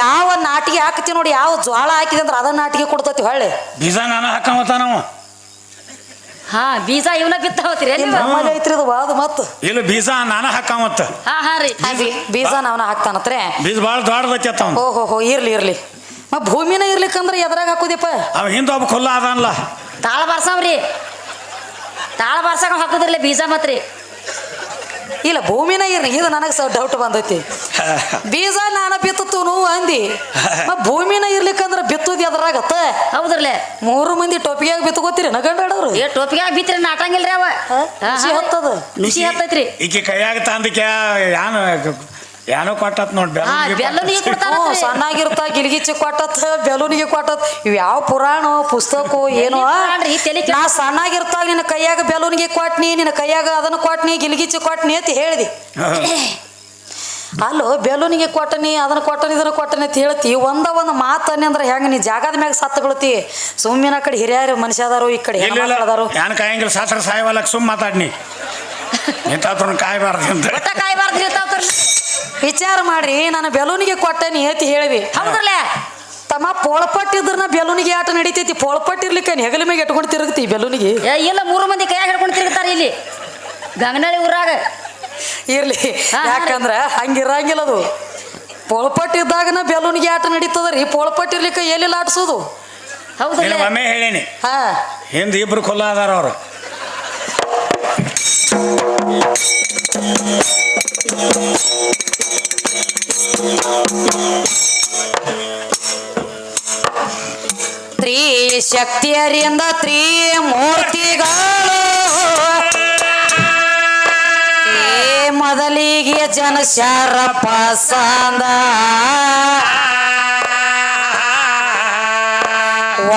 ಯಾವ ನಾಟಿಗೆ ಹಾಕ್ತಿ ನೋಡಿ, ಯಾವ ಜ್ವಾಳ ಹಾಕಿದೆ ಅಂದ್ರೆ ಅದ ನಾಟಿಗೆ ಕೊಡ್ತತಿ. ಹೊಳ್ಳಿ ಬೀಜ ನಾನು ಹಾಕಮತ ನಾವು ಬೀಜ ಇವನ ಬಿತ್ತಾವತ್ರಿ ಐತ್ರಿ ಅದು ವಾದ ಮತ್ ಇಲ್ಲ ಬೀಜ ನಾನ ಹಾಕಾಮತ್ತ. ಬೀಜ ನಾವನ ಹಾಕ್ತಾನತ್ರೆ. ಬೀಜ ಬಾಳ ದೊಡ್ಡದೈತಿ. ಓಹೋ ಇರ್ಲಿ ಭೂಮಿನ ಇರ್ಲಿಕ್ಕಂದ್ರ ಎದ್ರಾಗ ಹಾಕುದಿಪ್ಪ. ಅವ ಹಿಂದ ಒಬ್ಬ ಕೊಲ್ಲ ಅದನ್ಲ ತಾಳ ಬಾರ್ಸಾವ್ರಿ, ತಾಳ ಬಾರ್ಸಾಕ ಹಾಕುದ್ರಲ್ಲ ಬೀಜ ಮತ್ರಿ. ಇಲ್ಲ ಭೂಮಿನ ಇರ್ಲಿ, ಇದು ನನಗೆ ಡೌಟ್ ಬಂದೈತಿ. ಬೀಜ ನಾನ ಬಿತ್ತು ನೀವು ಅಂದಿ, ಭೂಮಿನ ಇರ್ಲಿಕ್ಕಂದ್ರ ಬಿತ್ತುದಿ ಅದ್ರಾಗತ್ತ. ಹೌದ್ರಲ್ಲೇ 3 ಮಂದಿ ಟೋಪಿಯಾಗ ಬಿತ್ಕೋತೀರಿ ನಗಂಡವ್ರು. ಟೋಪಿಯಾಗ ಬಿತ್ರಿ ನಾಟಂಗಿಲ್ರಿ ಅವ ಹತ್ತದ ನುಸಿ ಹತ್ತೈತ್ರಿ. ಈಕಿ ಕೈಯಾಗ ತಂದಕ್ಕೆ ಏನೋ ಕೊಟ್ಟತ್ ನೋಡ್, ಸಣ್ಣಾಗಿರ್ತ ಗಿಲ್ಗಿಚ್ಚಿ ಕೊಟ್ಟತ್, ಬೆಲೂನಿಗೆ ಕೊಟ್ಟತ್. ಇವ್ ಯಾವ ಪುರಾಣ ಪುಸ್ತಕ ಏನೋ. ನಾ ಸಣ್ಣಾಗಿರ್ತಾಗ ನಿನ್ನ ಕೈಯಾಗ ಬೆಲೂನಿಗೆ ಕೊಟ್ನಿ, ನಿನ್ನ ಕೈಯಾಗ ಅದನ್ನ ಕೊಟ್ನಿ, ಗಿಲ್ಗಿಚ್ಚಿ ಕೊಟ್ನಿ ಅಂತ ಹೇಳಿದಿ. ಅಲ್ಲೋ ಬೆಲೂನಿಗೆ ಕೊಟ್ಟನಿ, ಅದನ್ನ ಕೊಟ್ಟನಿ, ಇದನ್ನ ಕೊಟ್ಟನಿ ಅಂತ ಹೇಳ್ತಿ. ಒಂದು ಮಾತನ್ನಿ ಅಂದ್ರೆ ಹೆಂಗ ನೀ ಜಾಗದ ಮ್ಯಾಗ ಸತ್ತು ಬೀಳ್ತಿ. ಸುಮ್ಮಿನ ಕಡೆ ಹಿರಿಯರು ಮನುಷ್ಯ ಅದಾರು, ಈ ಕಡೆ ಅದಾರು. ಯಾನ್ ಕಾಯಂಗಿಲ್ಲ ಸಾತ್ರ ಸಾಯವಲ್ಲಕ್ ಸುಮ್ ಮಾತಾಡ್ನಿ ಕಾಯ್ಬಾರ್ದು ವಿಚಾರ ಮಾಡ್ರಿ. ನಾನು ಬೆಲೂನಿಗೆ ಕೊಟ್ಟನಿ ಅಂತ ಹೇಳಿವಿ. ಹೌದ್ರಲ್ಲ ತಮ್ಮ ಪೋಳಪಟ್ಟಿದ್ರ ನಾ ಬೆಲೂನಿಗೆ ಆಟ ನಡೀತೈತಿ. ಪೋಳಪಟ್ಟಿರ್ಲಿಕ್ಕೆ ಹೆಗಲ ಮ್ಯಾಗ ಇಟ್ಕೊಂಡು ತಿರುಗ್ತಿ ಬೆಲೂನಿಗೆ. ಇಲ್ಲ 3 ಮಂದಿ ಕೈಯಾಗ ಹಿಡ್ಕೊಂಡು ತಿರುಗ್ತಾರ ಇಲ್ಲಿ ಗಂಗನಳ್ಳಿ ಊರಾಗ. ಇರ್ಲಿ, ಯಾಕಂದ್ರ ಹಂಗಿರಂಗಿಲ್ಲ ಅದು. ಪೋಳಪಟ್ಟಿದ್ದಾಗನ ಬೆಲೂನಿಗೆ ಆಟ ನಡೀತದ್ರಿ. ಪೋಳಪಟ್ಟಿರ್ಲಿಕ್ಕೆ ಎಲ್ಲಿಲ್ಲ ಆಡ್ಸೋದು. ಹೌದಲ್ಲ ಒಮ್ಮೆ ಹೇಳೇನಿ, ಹಿಂದ 2 ಕೊಲ್ಲ ಅದಾರ ಅವ್ರು. ತ್ರಿಶಕ್ತಿಯರಿಂದ ತ್ರಿಮೂರ್ತಿಗಳು ಮೊದಲಿಗೆ ಜನಶಾರ ಪಸಂದ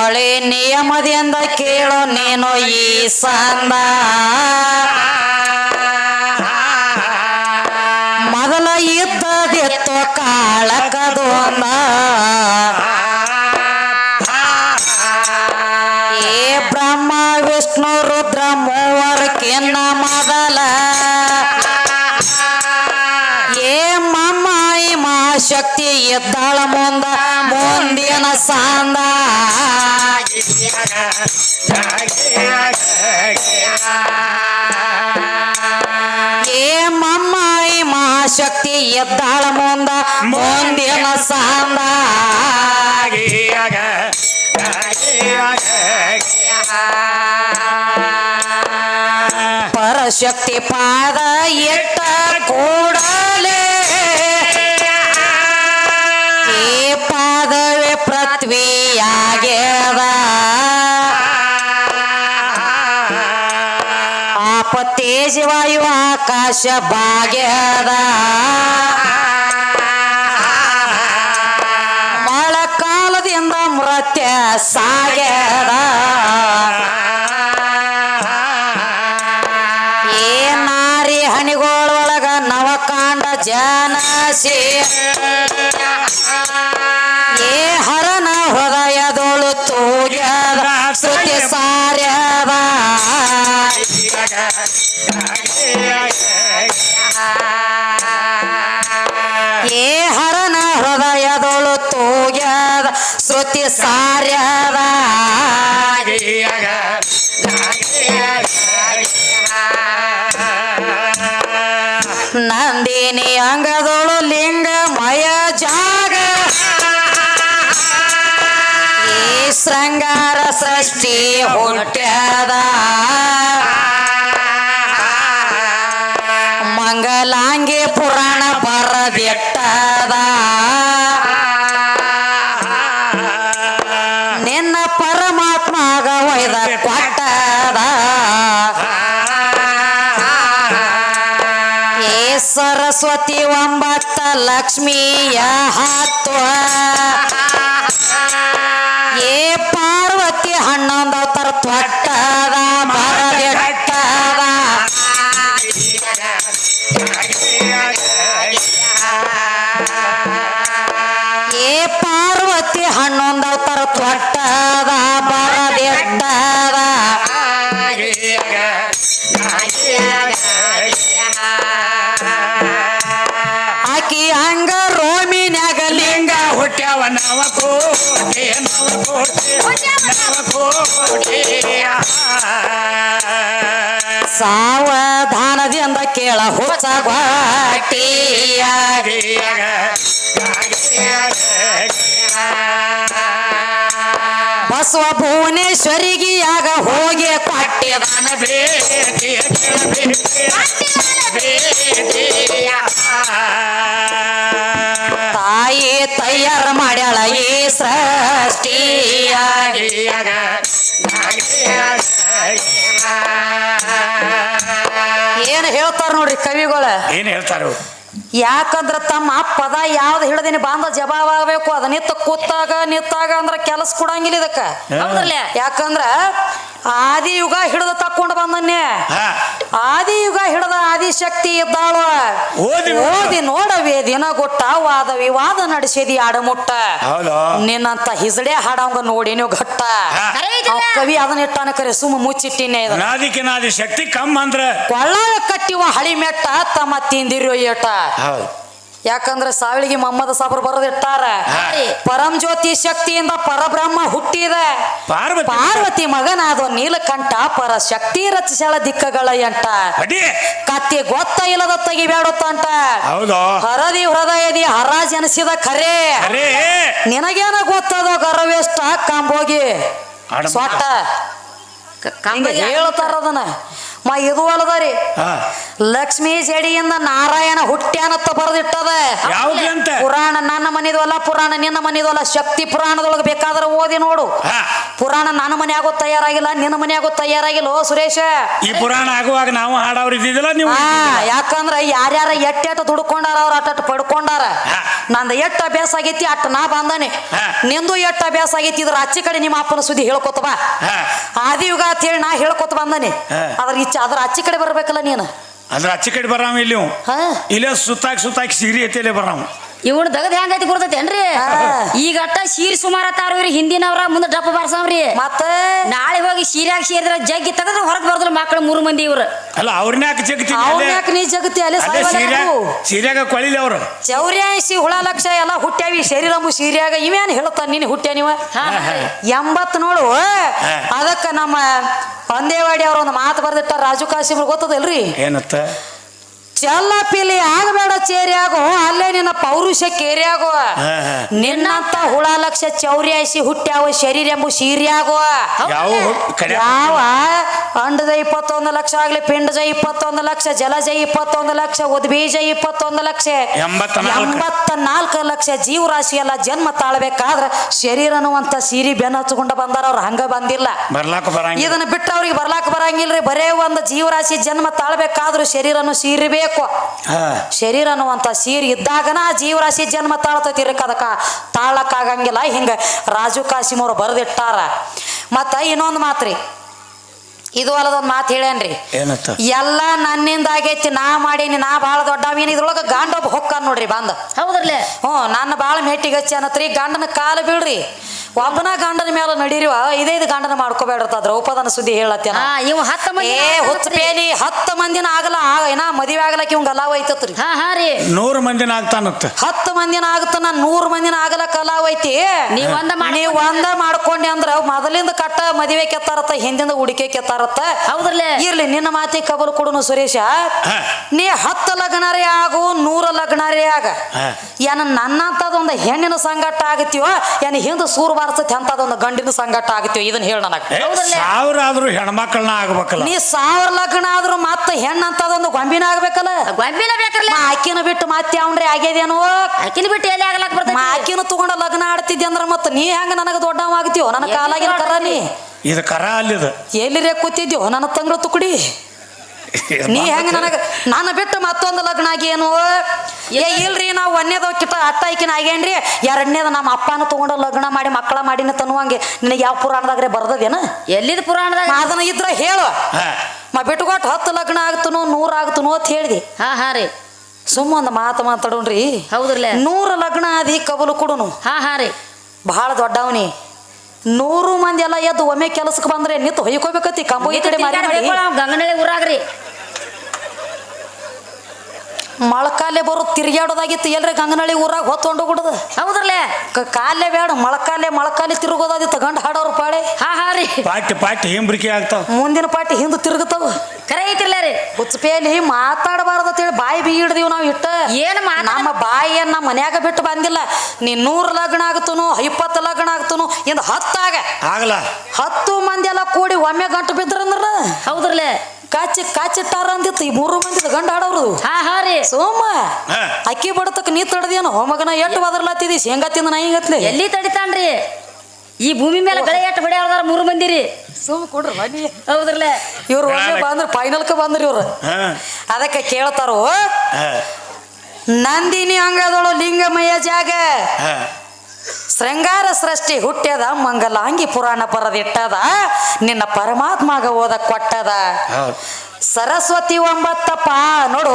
ಒಳೆ ನಿಯಮದಿಂದ ಕೇಳೋ ನೀನು ಈ ಸಂದ. ಮೊದಲ ಇದ್ದದಿತ್ತು ಕಾಳಕದೊಂದ, ಬ್ರಹ್ಮ ವಿಷ್ಣು ರುದ್ರ ಮೂವರ್ಕಿನ್ನ ಮೊದಲ ಮಮ್ಮ ಶಕ್ತಿ ಇದ್ದಾಳ ಮುಂದ ಮುಂದಿನ ಸಾಂದ. ಮಮ್ಮ ಶಕ್ತಿ ಇದ್ದಾಳ ಮುಂದ ಮುಂದಿನ ಸಾಂದ. ಪರಶಕ್ತಿ ಪಾದ ಎಟ್ಟ ಕೂಡಲೇ ತಾಪ ತೇಜ ವಾಯು ಆಕಾಶ ಭಾಗ್ಯದ ಬಹಳ ಕಾಲದಿಂದ ಮೃತ್ಯ ಸಾಗ್ಯದ ಏನಾರಿ ಹಣಿಗಳೊಳಗ ನವಕಾಂಡ ಜನಸಿ ಏ ಹರನ ಹೃದಯದೋಳು ತೂಗ್ಯದ ಶ್ರುತಿ ಸಾರ್ಯದ ಏ ಹರನ ಹೃದಯದೋಳು ತೂಗ್ಯದ ಶ್ರುತಿ ಸಾರ್ಯದ ನಂದಿನಿ ಅಂಗದೋಳು ಲಿಂಗಮಯ ಜಾಗ ಈ ಶೃಂಗಾರ ಸೃಷ್ಟಿ ಹುಟ್ಟ್ಯದ ಮಂಗಲಾಂಗಿ ಪುರಾಣ ಬರದಿಟ್ಟದ ನಿನ್ನ ಪರಮಾತ್ಮಗ ಒಯ್ದ ಕೊಟ್ಟದ ಏ ಸರಸ್ವತಿ 9 ಲಕ್ಷ್ಮಿಯ 10 ಏ ಪಾರ್ವತಿ 11 ಅವತಾರ ತೊಟ್ಟದ ಬರದಿಟ್ಟದ ಏ ಪಾರ್ವತಿ 11 ಅವತಾರ ತೊಟ್ಟದ ಬರದಿಟ್ಟದ ಆಕಿ ಹಂಗ ರೋಮಿನ್ಯಾಗ ಲಿಂಗ ಹುಟ್ಟ್ಯಾವ ನವಕೋಟೆ ಸಾವಧಾನದಿಂದ ಕೇಳ ಹುಚ್ಚ ಘಾಟಿಯ ಬಸವ ಭುವನೇಶ್ವರಿಗಿಯಾಗ ಹೋಗಿ ಕೊಟ್ಟಿದಾನ ತಾಯಿ ತಯಾರ ಮಾಡ್ಯಾಳ ಈ ಸೃಷ್ಟಿಯ ಏನ್ ಹೇಳ್ತಾರ ನೋಡ್ರಿ ಕವಿಗಳ ಏನ್ ಹೇಳ್ತಾರ ಯಾಕಂದ್ರ ತಮ್ಮ ಪದ ಯಾವ್ದು ಹಿಡ್ದಿನಿ ಬಾಂಧ ಜವಾಬಾಗಬೇಕು ಅದ ನಿತ್ತಾಗ ಅಂದ್ರ ಕೆಲಸ ಕೊಡಂಗಿಲ್ಲ ಇದಕ್ಕ ಯಾಕಂದ್ರ ಆದಿ ಯುಗ ಹಿಡಿದು ತಕ್ಕೊಂಡು ಬಂದನ್ನೇ ಆದಿ ಯುಗ ಹಿಡಿದ ಆದಿಶಕ್ತಿ ಇದ್ದಾಳು ಓದಿ ನೋಡವಿ ದಿನ ಗುಟ್ಟ ವಾದ ವಿವಾದ ನಡೆಸಿದಿ ಆಡಮುಟ್ಟ ನಿನ್ನಂತ ಹಿಜಡೆ ಹಾಡಂಗ ನೋಡಿ ನೀವು ಘಟ್ಟ ಕವಿ ಅದನ್ನ ಇಟ್ಟಾನ ಕರೆ ಸುಮ್ಮ ಮುಚ್ಚಿಟ್ಟಿನೇ ನಾದಿ ಶಕ್ತಿ ಕಮ್ಮ ಅಂದ್ರ ಕೊಳ್ಳ ಕಟ್ಟಿವ ಹಳಿ ಮೆಟ್ಟ ತಮ್ಮ ತಿಂದಿರೋ ಏಟ ಯಾಕಂದ್ರೆ ಸಾವಿಳಿಗೆ ಮೊಹಮ್ಮದ್ ಸಾಬ್ರು ಬರೆದಿಟ್ಟಾರ ಪರಂ ಜ್ಯೋತಿ ಶಕ್ತಿಯಿಂದ ಪರಬ್ರಹ್ಮ ಹುಟ್ಟಿದ ಪಾರ್ವತಿ ಮಗನಾದ ನೀಲಕಂಠ ಪರ ಶಕ್ತಿ ರಚಿಸಳ ದಿಕ್ಕಗಳ ಎಂಟ ಕತ್ತಿ ಗೊತ್ತ ಇಲ್ಲದ ತೆಗಿಬೇಡುತ್ತಂಟ ಹರದಿ ಹೃದಯದಿ ಹರಾಜ್ ಎನಿಸಿದ ಖರೆ ನಿನಗೇನ ಗೊತ್ತದ ಗರ್ವೆಷ್ಟ ಕಾಂಬೋಗಿ ಸ್ವಟ್ಟ ಹೇಳ್ತಾರದನ ಇದು ಅಲ್ಲದರಿ ಲಕ್ಷ್ಮೀ ಜಡಿಯಿಂದ ನಾರಾಯಣ ಹುಟ್ಟ್ಯಾನತ್ತ ಬರೆದಿಟ್ಟದ ಪುರಾಣ ನನ್ನ ಮನಿದ್ವಲ್ಲ ಪುರಾಣ ನಿನ್ನ ಮನಿದ್ವಲ್ಲ ಶಕ್ತಿ ಪುರಾಣದೊಳಗೆ ಬೇಕಾದ್ರೆ ಓದಿ ನೋಡು ಪುರಾಣ ನನ್ನ ಮನೆ ಆಗೋ ತಯಾರಾಗಿಲ್ಲ ನಿನ್ನ ಮನೆ ಆಗೋ ತಯಾರಾಗಿಲ್ಲ ಸುರೇಶ ಈ ಪುರಾಣ ಆಗುವಾಗ ನಾವು ಹಾಡವ್ರ ಇದ್ದಿದ್ದಿಲ್ಲ ನೀವು ಯಾಕಂದ್ರ ಯಾರ್ಯಾರ ಎಟ್ಟ ತುಡ್ಕೊಂಡಾರ ಅವ್ರ ಅಟ್ಟ ಪಡ್ಕೊಂಡಾರ ನಂದು ಎಟ್ಟ ಅಭ್ಯಾಸ ಆಗೈತಿ ಅಟ್ಟ ನಾ ಬಂದಾನೆ ನಿಂದು ಎಟ್ಟ ಅಭ್ಯಾಸ ಆಗೈತಿ ಇದ್ರ ಆಚೆ ಕಡೆ ನಿಮ್ಮ ಅಪ್ಪನ ಸುದ್ದಿ ಹೇಳ್ಕೊತ ಬಾ ಆದಿಯುಗ ಅಂತ ಹೇಳಿ ನಾ ಹೇಳ್ಕೊತ ಬಂದಾನೆ ಅದ್ರ ಆಚೆ ಕಡೆ ಬರ್ಬೇಕಲ್ಲ ನೀನು ಅದ್ರ ಆಚೆ ಕಡೆ ಬರಾಮ ಇಲ್ಲಿ ಇಲ್ಲೇ ಸುತ್ತಾಕಿ ಸೀರಿ ಐತಿಲ್ಲೇ ಬರಾಮ ಇವನು ದಗದ್ ಹೆಂಗೈತಿ ಗುರ್ತೈತೇನ್ರಿ ಈಗ ಅಟ್ಟ ಸೀರೆ ಸುಮಾರ ತಾರವ್ರಿ ಹಿಂದಿನವ್ರ ಮುಂದೆ ಡಪ್ಪ ಬಾರ್ಸವ್ರಿ ಮತ್ತೆ ನಾಳೆ ಹೋಗಿ ಸೀರ್ಯಾಗ ಸೇರಿದ್ರ ಜಗ್ಗಿ ತೆಗೆದ್ರೆ ಹೊರಗೆ ಬರ್ದ್ರ ಮಕ್ಕಳು 3 ಮಂದಿ ಇವ್ರು ಅಲ್ಲ ಅವ್ರನ್ಯಾಕ ಜಗತಿ ನೀ ಜಗತಿ ಅಲ್ಲಿ ಸೀರ್ಯಾಗ ಕೊಳಿಲಿ ಅವ್ರು ಚೌರ್ಯಾಸಿ ಹುಳ ಲಕ್ಷ ಎಲ್ಲ ಹುಟ್ಟ್ಯಾವಿ ಶರೀರಂಬು ಸೀರ್ಯಾಗ ಇವೇನ್ ಹೇಳ್ತಾನ ನೀನು ಹುಟ್ಟ್ಯಾ ನೀವ 80 ನೋಡು ಅದಕ್ಕ ನಮ್ಮ ಪಂದೇವಾಡಿ ಅವ್ರ ಒಂದು ಮಾತು ಬರ್ದಿಟ್ಟ ರಾಜು ಕಾಶಿಮ್ರು ಗೊತ್ತದಲ್ರಿ ಏನತ್ತ ಚಲ್ಲಪಿಲಿ ಆಗಬೇಡ ಚೇರಿಯಾಗೋ ಅಲ್ಲೇ ನಿನ್ನ ಪೌರುಷ ಕೇರಿಯಾಗೋ ನಿನ್ನಂತ ಹುಳ ಲಕ್ಷ ಚೌರ್ಯಾಸಿ ಹುಟ್ಟ್ಯಾವ ಶರೀರ ಎಂಬು ಸೀರಿಯಾಗೋ ಯಾವ ಅಂಡಜ 21 ಲಕ್ಷ ಆಗ್ಲಿ, ಪಿಂಡಜ 21 ಲಕ್ಷ, ಜಲಜ 21 ಲಕ್ಷ, ಉದ್ಬೀಜ 21 ಲಕ್ಷ, 84 ಲಕ್ಷ ಜೀವರಾಶಿ ಎಲ್ಲ ಜನ್ಮ ತಾಳ್ಬೇಕಾದ್ರ ಶರೀರ ಅನ್ನುವಂತ ಸೀರಿ ಬೆನ್ನ ಹಚ್ಕೊಂಡ ಬಂದಾರ. ಅವ್ರು ಹಂಗ ಬಂದಿಲ್ಲ, ಇದನ್ನ ಬಿಟ್ಟು ಅವ್ರಿಗೆ ಬರ್ಲಾಕ ಬರಂಗಿಲ್ರಿ. ಬರೇ ಒಂದು ಜೀವರಾಶಿ ಜನ್ಮ ತಾಳ್ಬೇಕಾದ್ರೂ ಶರೀರನು ಸೀರಿ ಬೇಕು. ಶರೀರ ಅನ್ನುವಂತ ಸೀರಿ ಇದ್ದಾಗನ ಜೀವರಾಶಿ ಜನ್ಮ ತಾಳ್ತೈತಿ. ಅದಕ್ಕ ತಾಳಕ್ ಆಗಂಗಿಲ್ಲ. ಹಿಂಗ ರಾಜು ಕಾಸಿಮ್ ಅವ್ರು ಬರೆದಿಟ್ಟಾರ. ಮತ್ತ ಇನ್ನೊಂದು ಮಾತ್ರಿ, ಇದು ಅಲ್ಲದೊಂದು ಮಾತು ಹೇಳೇನ್ರಿ, ಎಲ್ಲ ನನ್ನಿಂದ ಆಗೈತಿ, ನಾ ಮಾಡೀನಿ, ನಾ ಭಾಳ ದೊಡ್ಡವೀನಿ. ಇದ್ರೊಳಗ ಗಂಡ ಒಬ್ಬ ಹೊಕ್ಕ ನೋಡ್ರಿ ಬಂದ. ಹೌದ್ರಲ್ಲೇ? ನನ್ನ ಭಾಳ ಮೇಟಿಗೆ ಹಚ್ಚಿ ಅನ್ನತ್ರಿ. ಗಂಡನ ಕಾಲು ಬೀಳ್ರಿ, ಒಬ್ಬನ ಗಂಡನ ಮೇಲೆ ನಡೀರಿವ, ಐದೈದು ಗಂಡನ ಮಾಡ್ಕೋಬೇಡ್ರತ. ದ್ರೌಪದನ ಸುದ್ದಿ ಹೇಳತ್ತೇನ. ಇವ್ 10 ಮಂದಿ ಹುಚ್ಚಪೇಲಿ 10 ಮಂದಿನ ಆಗಲ್ಲ, ಏನ ಮದುವೆ ಆಗ್ಲಕ್ಕ ಇವಂಗ ಅಲಾವ್ ಐತತ್ರಿ. 100 ಮಂದಿನ ಆಗ್ತಾನತ್ತ. 10 ಮಂದಿನ ಆಗತ್ತಾನ, 100 ಮಂದಿನ ಆಗಲಕ್ಕ ಅಲಾವ್ ಐತಿ. ನೀವ್ ಒಂದ ಮಾಡ್ಕೊಂಡೆ ಅಂದ್ರ ಮೊದಲಿಂದ ಕಟ್ಟ ಮದುವೆ ಕೆತ್ತಾರತ್ತ, ಹಿಂದಿಂದ ಹುಡುಕೆ ಕೆತ್ತಾರತ್ತ. ಹೌದ್ರಲ್ಲೇ? ಇರ್ಲಿ, ನಿನ್ನ ಮಾತಿ ಕಬಲ್ ಕೊಡುನು ಸುರೇಶ. ನೀ 10 ಲಗ್ನರೇ ಆಗು, 100 ಲಗ್ನರೇ ಆಗ, ಏನ ನನ್ನಂತದೊಂದು ಹೆಣ್ಣಿನ ಸಂಗಟ ಆಗತ್ತೀವ, ಏನ ಹಿಂದ ಸೂರ್ ಬಾರ್ಸತಿ ಅಂತದೊಂದು ಗಂಡಿನ ಸಂಗಟ ಆಗತ್ತೀವ? ಇದನ್ನ ಹೇಳ ನನಗ. 1000 ಆದ್ರೂ ಹೆಣ್ಮಕ್ಳನ್ನ ಆಗ್ಬೇಕಲ್ಲ. ನೀ 1000 ಲಗ್ನ ಆದ್ರೂ ಮತ್ತ ಹೆಣ್ಣಂತದೊಂದು ಗೊಂಬಿನ ಆಗ್ಬೇಕಲ್ಲ. ಗೊಂಬಿನ ಬೇಕಲ್ಲ. ಆಕಿನ ಬಿಟ್ಟು ಮತ್ತೆ ಅವ್ನ್ರಿ ಆಗ್ಯದೇನೋ. ಆಕಿನ ಬಿಟ್ಟು ಎಲ್ಲಿ ಆಗ್ಲಕ್ ಬರ್ತೈತಿ? ಆಕಿನ ತಗೊಂಡ ಲಗ್ನ ಆಡ್ತಿದ್ದೆ ಅಂದ್ರ ಮತ್ತ ನೀ ಹೆಂಗ ನನಗ ದೊಡ್ಡವ ಆಗ್ತೀವ? ನನ್ನ ಕಾಲಾಗಿನ ಕರ ನೀ ಇದು ಕರ ಅಲ್ಲಿದ ಎಲ್ಲಿರೇ ಕೂತಿದ್ಯೋ ನನ್ನ ತಂಗಳು ತುಕಡಿ. ನೀ ಹೆಂಗ ನನಗ ನನ್ನ ಬಿಟ್ಟು ಮತ್ತೊಂದು ಲಗ್ನ ಆಗಿ ಏನು? ಇಲ್ರಿ, ನಾವು ಒಂದೇದ ಕಿಟ್ಟ ಅಟ್ಟಾಯ್ಕಿನ ಆಗೇನ್ರಿ, ಎರಡನೇದ ನಮ್ಮ ಅಪ್ಪನ ತಗೊಂಡ ಲಗ್ನ ಮಾಡಿ ಮಕ್ಕಳ ಮಾಡಿನ ತನ್ನುವಂಗೆ ನಿನಗೆ ಯಾವ ಪುರಾಣದಾಗ್ರೆ ಬರ್ದದೇನ? ಎಲ್ಲಿದ ಪುರಾಣದಾಗ? ಅದನ್ನ ಇದ್ರ ಹೇಳು. ಬಿಟ್ಟುಕೊಟ್ಟು 10 ಲಗ್ನ ಆಗ್ತನೋ 100 ಆಗ್ತನೋ ಅಂತ ಹೇಳಿದಿ. ರೀ ಸುಮ್ಮ ಒಂದು ಮಾತು ಮಾತಾಡೋಣ್ರಿ. ಹೌದ್ರಲ್ಲ? 100 ಲಗ್ನ ಆದಿ ಕಬಲು ಕೊಡುನು. ರೀ ಬಹಳ ದೊಡ್ಡವನಿ. 100 ಮಂದಿ ಎಲ್ಲ ಎದ್ದು ಒಮ್ಮೆ ಕೆಲಸಕ್ಕೆ ಬಂದ್ರೆ ನಿಂತು ಹೊಯ್ಕೋಬೇಕತಿ. ಕಂಬ ಈ ಕಡೆ ಗಂಗನಳ್ಳಿ ಊರಾಗ್ರಿ ಮೊಳಕಾಲೆ ಬರೋ ತಿರ್ಗಾಡೋದಾಗಿತ್ತು. ಎಲ್ರಿ ಗಂಗನಳ್ಳಿ ಊರಾಗ ಹೊತ್ಕೊಂಡು ಬಿಡುದ. ಹೌದ್ರಲ್ಲೇ? ಕಾಲೇ ಬೇಡ, ಮೊಳಕಾಲೆ ತಿರುಗೋದಾದಿತ್ತು. ಗಂಡ ಹಾಡೋರು ಪಾಳೆ. ರೀ ಪಾಟಿ ಹಿಂಬ್ರಿಕೆ ಆಗ್ತಾವ, ಮುಂದಿನ ಪಾಟಿ ಹಿಂದೆ ತಿರುಗುತ್ತಾವ. ಕರೆ ಐತಿರ್ಲ ರೀ. ಹುಚ್ಚಪೇಲಿ ಮಾತಾಡಬಾರ್ದ ಅಂತೇಳಿ ಬಾಯಿ ಬೀಗಿಡ್ದೀವಿ ನಾವು. ಇಟ್ಟ ಏನ್ ನಮ್ಮ ಬಾಯಿಯನ್ನ ನಮ್ಮ ಮನ್ಯಾಗ ಬಿಟ್ಟು ಬಂದಿಲ್ಲ. ನೀ 100 ಲಗ್ನ ಆಗ್ತನು, 20 ಲಗ್ನ ಆಗ್ತನು, ಇಂದ 10 ಆಗಲ್ಲ. 10 ಮಂದಿ ಎಲ್ಲ ಕೂಡಿ ಒಮ್ಮೆ ಗಂಟು ಬಿದ್ರಂದ್ರ ಹೌದ್ರಲ್ಲೇ? ಕಾಚಿಟ್ಟಾರ ಅಂದಿತ್ತು ಈ 3 ಮಂದಿ ಗಂಡ ಹಾಡೋರು. ರೀ ಸೋಮ ಅಕ್ಕಿ ಬಡತಕ್ಕ ನೀ ತಡದೇನು ಮಗನ ಎಟ್ಟು ಬದರ್ಲಾತಿದಿ? ಶೇಂಗಾ ತಿಂದ ನಾಯಿಗತ್ಲೆ ಎಲ್ಲಿ ತಡಿತಾನ್ರಿ? ಈ ಭೂಮಿ ಮೇಲೆ ಗಳೆ ಎಟ್ಟು ಹೊಡೆಯವ್ರ 3 ಮಂದಿ ರೀ. ಸುಮ್ ಕೊಡ್ರಿ ಬನ್ನಿ. ಹೌದ್ರಲ್ಲೇ? ಇವ್ರು ಒಮ್ಮೆ ಬಂದ್ರ ಫೈನಲ್ಕ ಬಂದ್ರಿ ಇವ್ರು. ಅದಕ್ಕೆ ಕೇಳ್ತಾರೋ, ನಂದಿನಿ ಅಂಗದೊಳು ಲಿಂಗಮಯ್ಯ ಜಾಗ, ಶೃಂಗಾರ ಸೃಷ್ಟಿ ಹುಟ್ಟ್ಯದ, ಮಂಗಲಾಂಗಿ ಪುರಾಣ ಬರದಿಟ್ಟದ, ನಿನ್ನ ಪರಮಾತ್ಮಗ ಓದ ಕೊಟ್ಟದ. ಸರಸ್ವತಿ 9 ನೋಡು,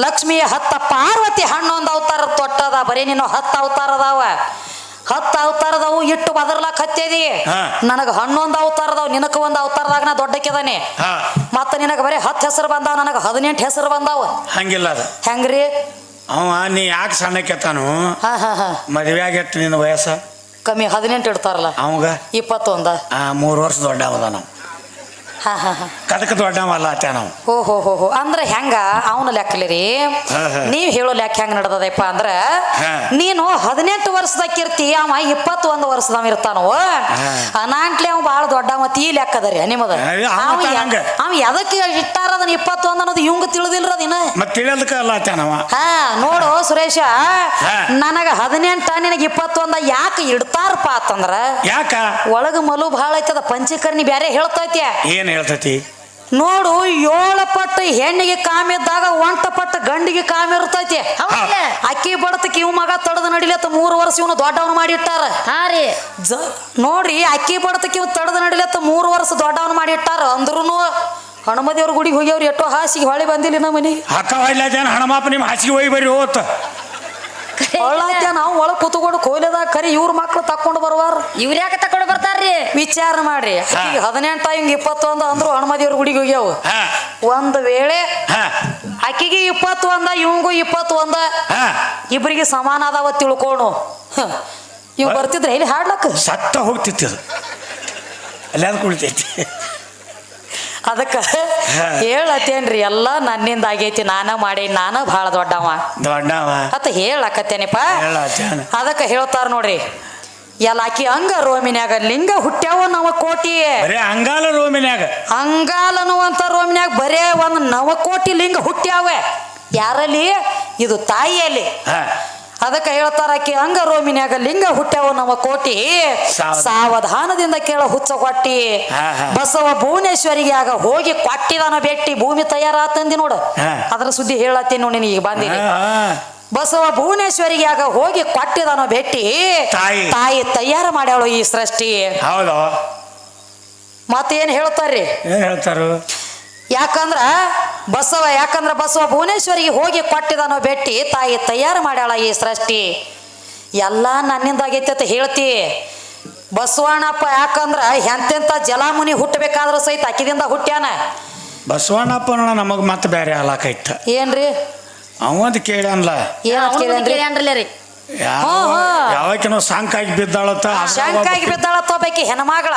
ಲಕ್ಷ್ಮಿ 10, ಪಾರ್ವತಿ 11 ಅವತಾರ ತೊಟ್ಟದ. ಬರೀ ನೀನು 10 ಅವತಾರ ಅದಾವ. 10 ಅವತಾರದವು ಇಟ್ಟು ಬದರ್ಲಾಕ್ ಹತ್ತೇದಿ. ನನಗ 11 ಅವತಾರದವ್, ನಿನಕ 1 ಅವತಾರದಾಗ ನಾ ದೊಡ್ಡಕ್ಕೆದಾನೆ. ಮತ್ತ ನಿನಗ ಬರೀ 10 ಹೆಸರು ಬಂದಾವ, ನನಗ 18 ಹೆಸರು ಬಂದಾವ. ಹಂಗಿಲ್ಲ ಅದು. ಹೆಂಗ್ರಿ? ಅವ ನೀ ಯಾಕೆ ಸಣ್ಣಕ್ಕೆತಾನು? ಮದುವೆ ಆಗಟ್ಟು ನಿನ್ನ ವಯಸ್ಸ ಕಮ್ಮಿ 18 ಇಡ್ತಾರಲ್ಲ, ಅವಾಗ 21. 3 ವರ್ಷ ದೊಡ್ಡವದ ನಾವು. ಕದಕ ದೊಡ್ಡವಲ್ಲ ಅತ್ತ ನಾವು. ಓಹೋ ಅಂದ್ರೆ ಹೆಂಗ ಅವನ ಲೆಕ್ಕಲಿರಿ. ನೀವ್ ಹೇಳೋ ಲೆಕ್ಕ ಹೆಂಗ ನಡ್ದದಪ್ಪ ಅಂದ್ರ, ನೀನು 18 ವರ್ಷದಾಕಿರ್ತಿ, ಅವ 21 ವರ್ಷದವ ಇರ್ತಾನೋ. ಅನಾಂಟ್ಲೆ ಅವ್ ಬಾಳ ದೊಡ್ಡವ ಈ ಲೆಕ್ಕದರಿ ನಿಮ್ಮದ. ಅವ ಎದಕ್ಕೆ ಇಟ್ಟಾರ ಅದನ್ನ 21 ಅನ್ನೋದು ಇವಂಗ ತಿಳಿದಿಲ್ರ ಅದಿನ. ಮತ್ತೆ ತಿಳಿಯದಕ್ಕ ಅಲ್ಲ ಅತ್ತ ನಾವ. ನೋಡು ಸುರೇಶ, ನನಗ 18 ನಿನಗ 21 ಯಾಕೆ ಇಡ್ತಾರಪ್ಪ ಅಂತಂದ್ರ, ಯಾಕ ಒಳಗ ಮಲು ಭಾಳ ಐತದ. ಪಂಚಕರ್ಣಿ ಬ್ಯಾರೆ ಹೇಳ್ತೈತಿ. ಏನ್ ಹೇಳ್ತೈತಿ ನೋಡು? 7 ಪಟ್ಟು ಹೆಣ್ಣಿಗೆ ಕಾಮಿದ್ದಾಗ 1 ಪಟ್ಟು ಗಂಡಿಗೆ ಕಾಮಿ ಇರ್ತೈತಿ. ಅಕ್ಕಿ ಬಡತಕ್ಕೆ ಇವ್ ಮಗ ತಡದ ನಡಿಲತ್ತ 3 ವರ್ಷ ಇವನು ದೊಡ್ಡವನು ಮಾಡಿ ಇಟ್ಟಾರ. ನೋಡ್ರಿ, ಅಕ್ಕಿ ಬಡತಕ್ಕೆ ಇವ್ ತಡದ ನಡಿಲತ್ತ 3 ವರ್ಷ ದೊಡ್ಡವನು ಮಾಡಿ ಇಟ್ಟಾರ. ಅಂದ್ರೂ ಹನುಮದೇವ್ರ ಗುಡಿಗೆ ಹೋಗ್ಯವ್ರು, ಎಷ್ಟೋ ಹಾಸಿಗೆ ಹೊಳಿ ಬಂದಿಲ್ಲ ನಮ್ಮ ಮನೆ. ಅಕ್ಕ ಹಣಮಾಪ ನಿಮ್ಮ ಹಾಸಿಗೆ ಹೋಗಿ ಬರ್ರಿ ಹೋತ ನಾವು ಒಳಗ್ ಕುತ್ಕೊಂಡು ಕೋಲೆದಾಗ ಕರಿ ಇವ್ರ ಮಕ್ಳು ತಕೊಂಡು ಬರುವಾರ. ಇವ್ರ ಯಾಕೆ ತಕೊಂಡು ಬರ್ತಾರ್ರಿ? ವಿಚಾರ ಮಾಡ್ರಿ. 18 ಹಿಂಗ 21 ಅಂದ್ರು ಹನುಮದೇವ್ರ ಗುಡಿಗೆ ಹೋಗ್ಯಾವ. ಒಂದ್ ವೇಳೆ ಅಕ್ಕಿಗೆ 21 ಇವಂಗೂ 21 ಇಬ್ಬರಿಗೆ ಸಮಾನ ಅದಾವ ತಿಳ್ಕೊಂಡು ಇವ್ ಬರ್ತಿದ್ರೆ ಇಲ್ಲಿ ಹಾಡ್ಲಕ್ಕ ಸತ್ತ ಹೋಗ್ತಿತ್ತು. ಅಲ್ಲಿ ಅದು ಕುಳಿತೈತಿ. ಅದಕ್ಕ ಹೇಳತ್ತೇನ್ರಿ, ಎಲ್ಲ ನನ್ನಿಂದ ಆಗೈತಿ, ನಾನ ಮಾಡಿ, ನಾನ ಭಾಳ ದೊಡ್ಡವ ಅತ್ತ ಹೇಳಕತ್ತೇನಿಪ್ಪ. ಅದಕ್ಕ ಹೇಳ್ತಾರ ನೋಡ್ರಿ, ಎಲ್ಲ ಆಕಿ ಹಂಗ ರೋಮಿನ್ಯಾಗ ಲಿಂಗ ಹುಟ್ಟ್ಯಾವ ನವಕೋಟಿ. ಬರೀ ಅಂಗಾಲ ರೋಮಿನ್ಯಾಗ ಅಂಗಾಲ ಅನ್ನುವಂತ ರೋಮಿನ್ಯಾಗ ಬರೇ ಒಂದು ನವಕೋಟಿ ಲಿಂಗ ಹುಟ್ಟ್ಯಾವ. ಯಾರಲ್ಲಿ? ಇದು ತಾಯಿಯಲ್ಲಿ. ಹಾ ಅದಕ್ಕೆ ಹೇಳ್ತಾರ ಆಕಿ ಹಂಗ ರೋಮಿನ್ಯಾಗ ಲಿಂಗ ಹುಟ್ಟ್ಯಾವ ನವಕೋಟಿ, ಸಾವಧಾನದಿಂದ ಕೇಳ ಹುಚ್ಚ ಕೊಟ್ಟಿ. ಬಸವ ಭುವನೇಶ್ವರಿಗೆ ಆಗ ಹೋಗಿ ಕೊಟ್ಟಿದಾನ ಭೇಟಿ. ಭೂಮಿ ತಯಾರಾತಂದಿ ನೋಡು, ಅದ್ರ ಸುದ್ದಿ ಹೇಳತ್ತೀನಿ ನೋಡಿ ಈಗ ಬಂದಿನಿ. ಬಸವ ಭುವನೇಶ್ವರಿಗೆ ಆಗ ಹೋಗಿ ಕೊಟ್ಟಿದಾನೋ ಭೇಟಿ. ತಾಯಿ ತಯಾರು ಮಾಡ್ಯಾಳು ಈ ಸೃಷ್ಟಿ. ಹೌದು. ಮತ್ತೇನ್ ಹೇಳ್ತಾರ್ರಿ? ಏನ್ ಹೇಳ್ತಾರು? ಯಾಕಂದ್ರ ಬಸವ ಭುವನೇಶ್ವರಿಗೆ ಹೋಗಿ ಕೊಟ್ಟಿದಾನೋ ಭೇಟಿ. ತಾಯಿ ತಯಾರು ಮಾಡ್ಯಾಳ ಈ ಸೃಷ್ಟಿ. ಎಲ್ಲ ನನ್ನಿಂದ ಆಗೈತಿ ಅಂತ ಹೇಳ್ತಿ ಬಸವಣ್ಣಪ್ಪ. ಯಾಕಂದ್ರ ಎಂತೆಂತ ಜಲಾಮುನಿ ಹುಟ್ಟಬೇಕಾದ್ರೂ ಸಹಿತ ಅಕ್ಕಿದಿಂದ ಹುಟ್ಟ್ಯಾನ. ಬಸವಣ್ಣಪ್ಪ ನಮಗ್ ಮತ್ತೆ ಬೇರೆ ಹಾಲಾಕೈತ. ಏನ್ರಿ? ಅವಂದ್ ಕೇಳ್ಯಾನ್ಲ. ಕೇಳ್ಯಾನ್ರಿ? ಯಾವಕಿನೋ ಸಾಂಕಾಗಿ ಬಿದ್ದಾಳತ್ತ. ಸಾಂಕಾಗಿ ಬಿದ್ದಾಳತ್ತ ಬೇಕಿ ಹೆಣ್ಮಗಳ.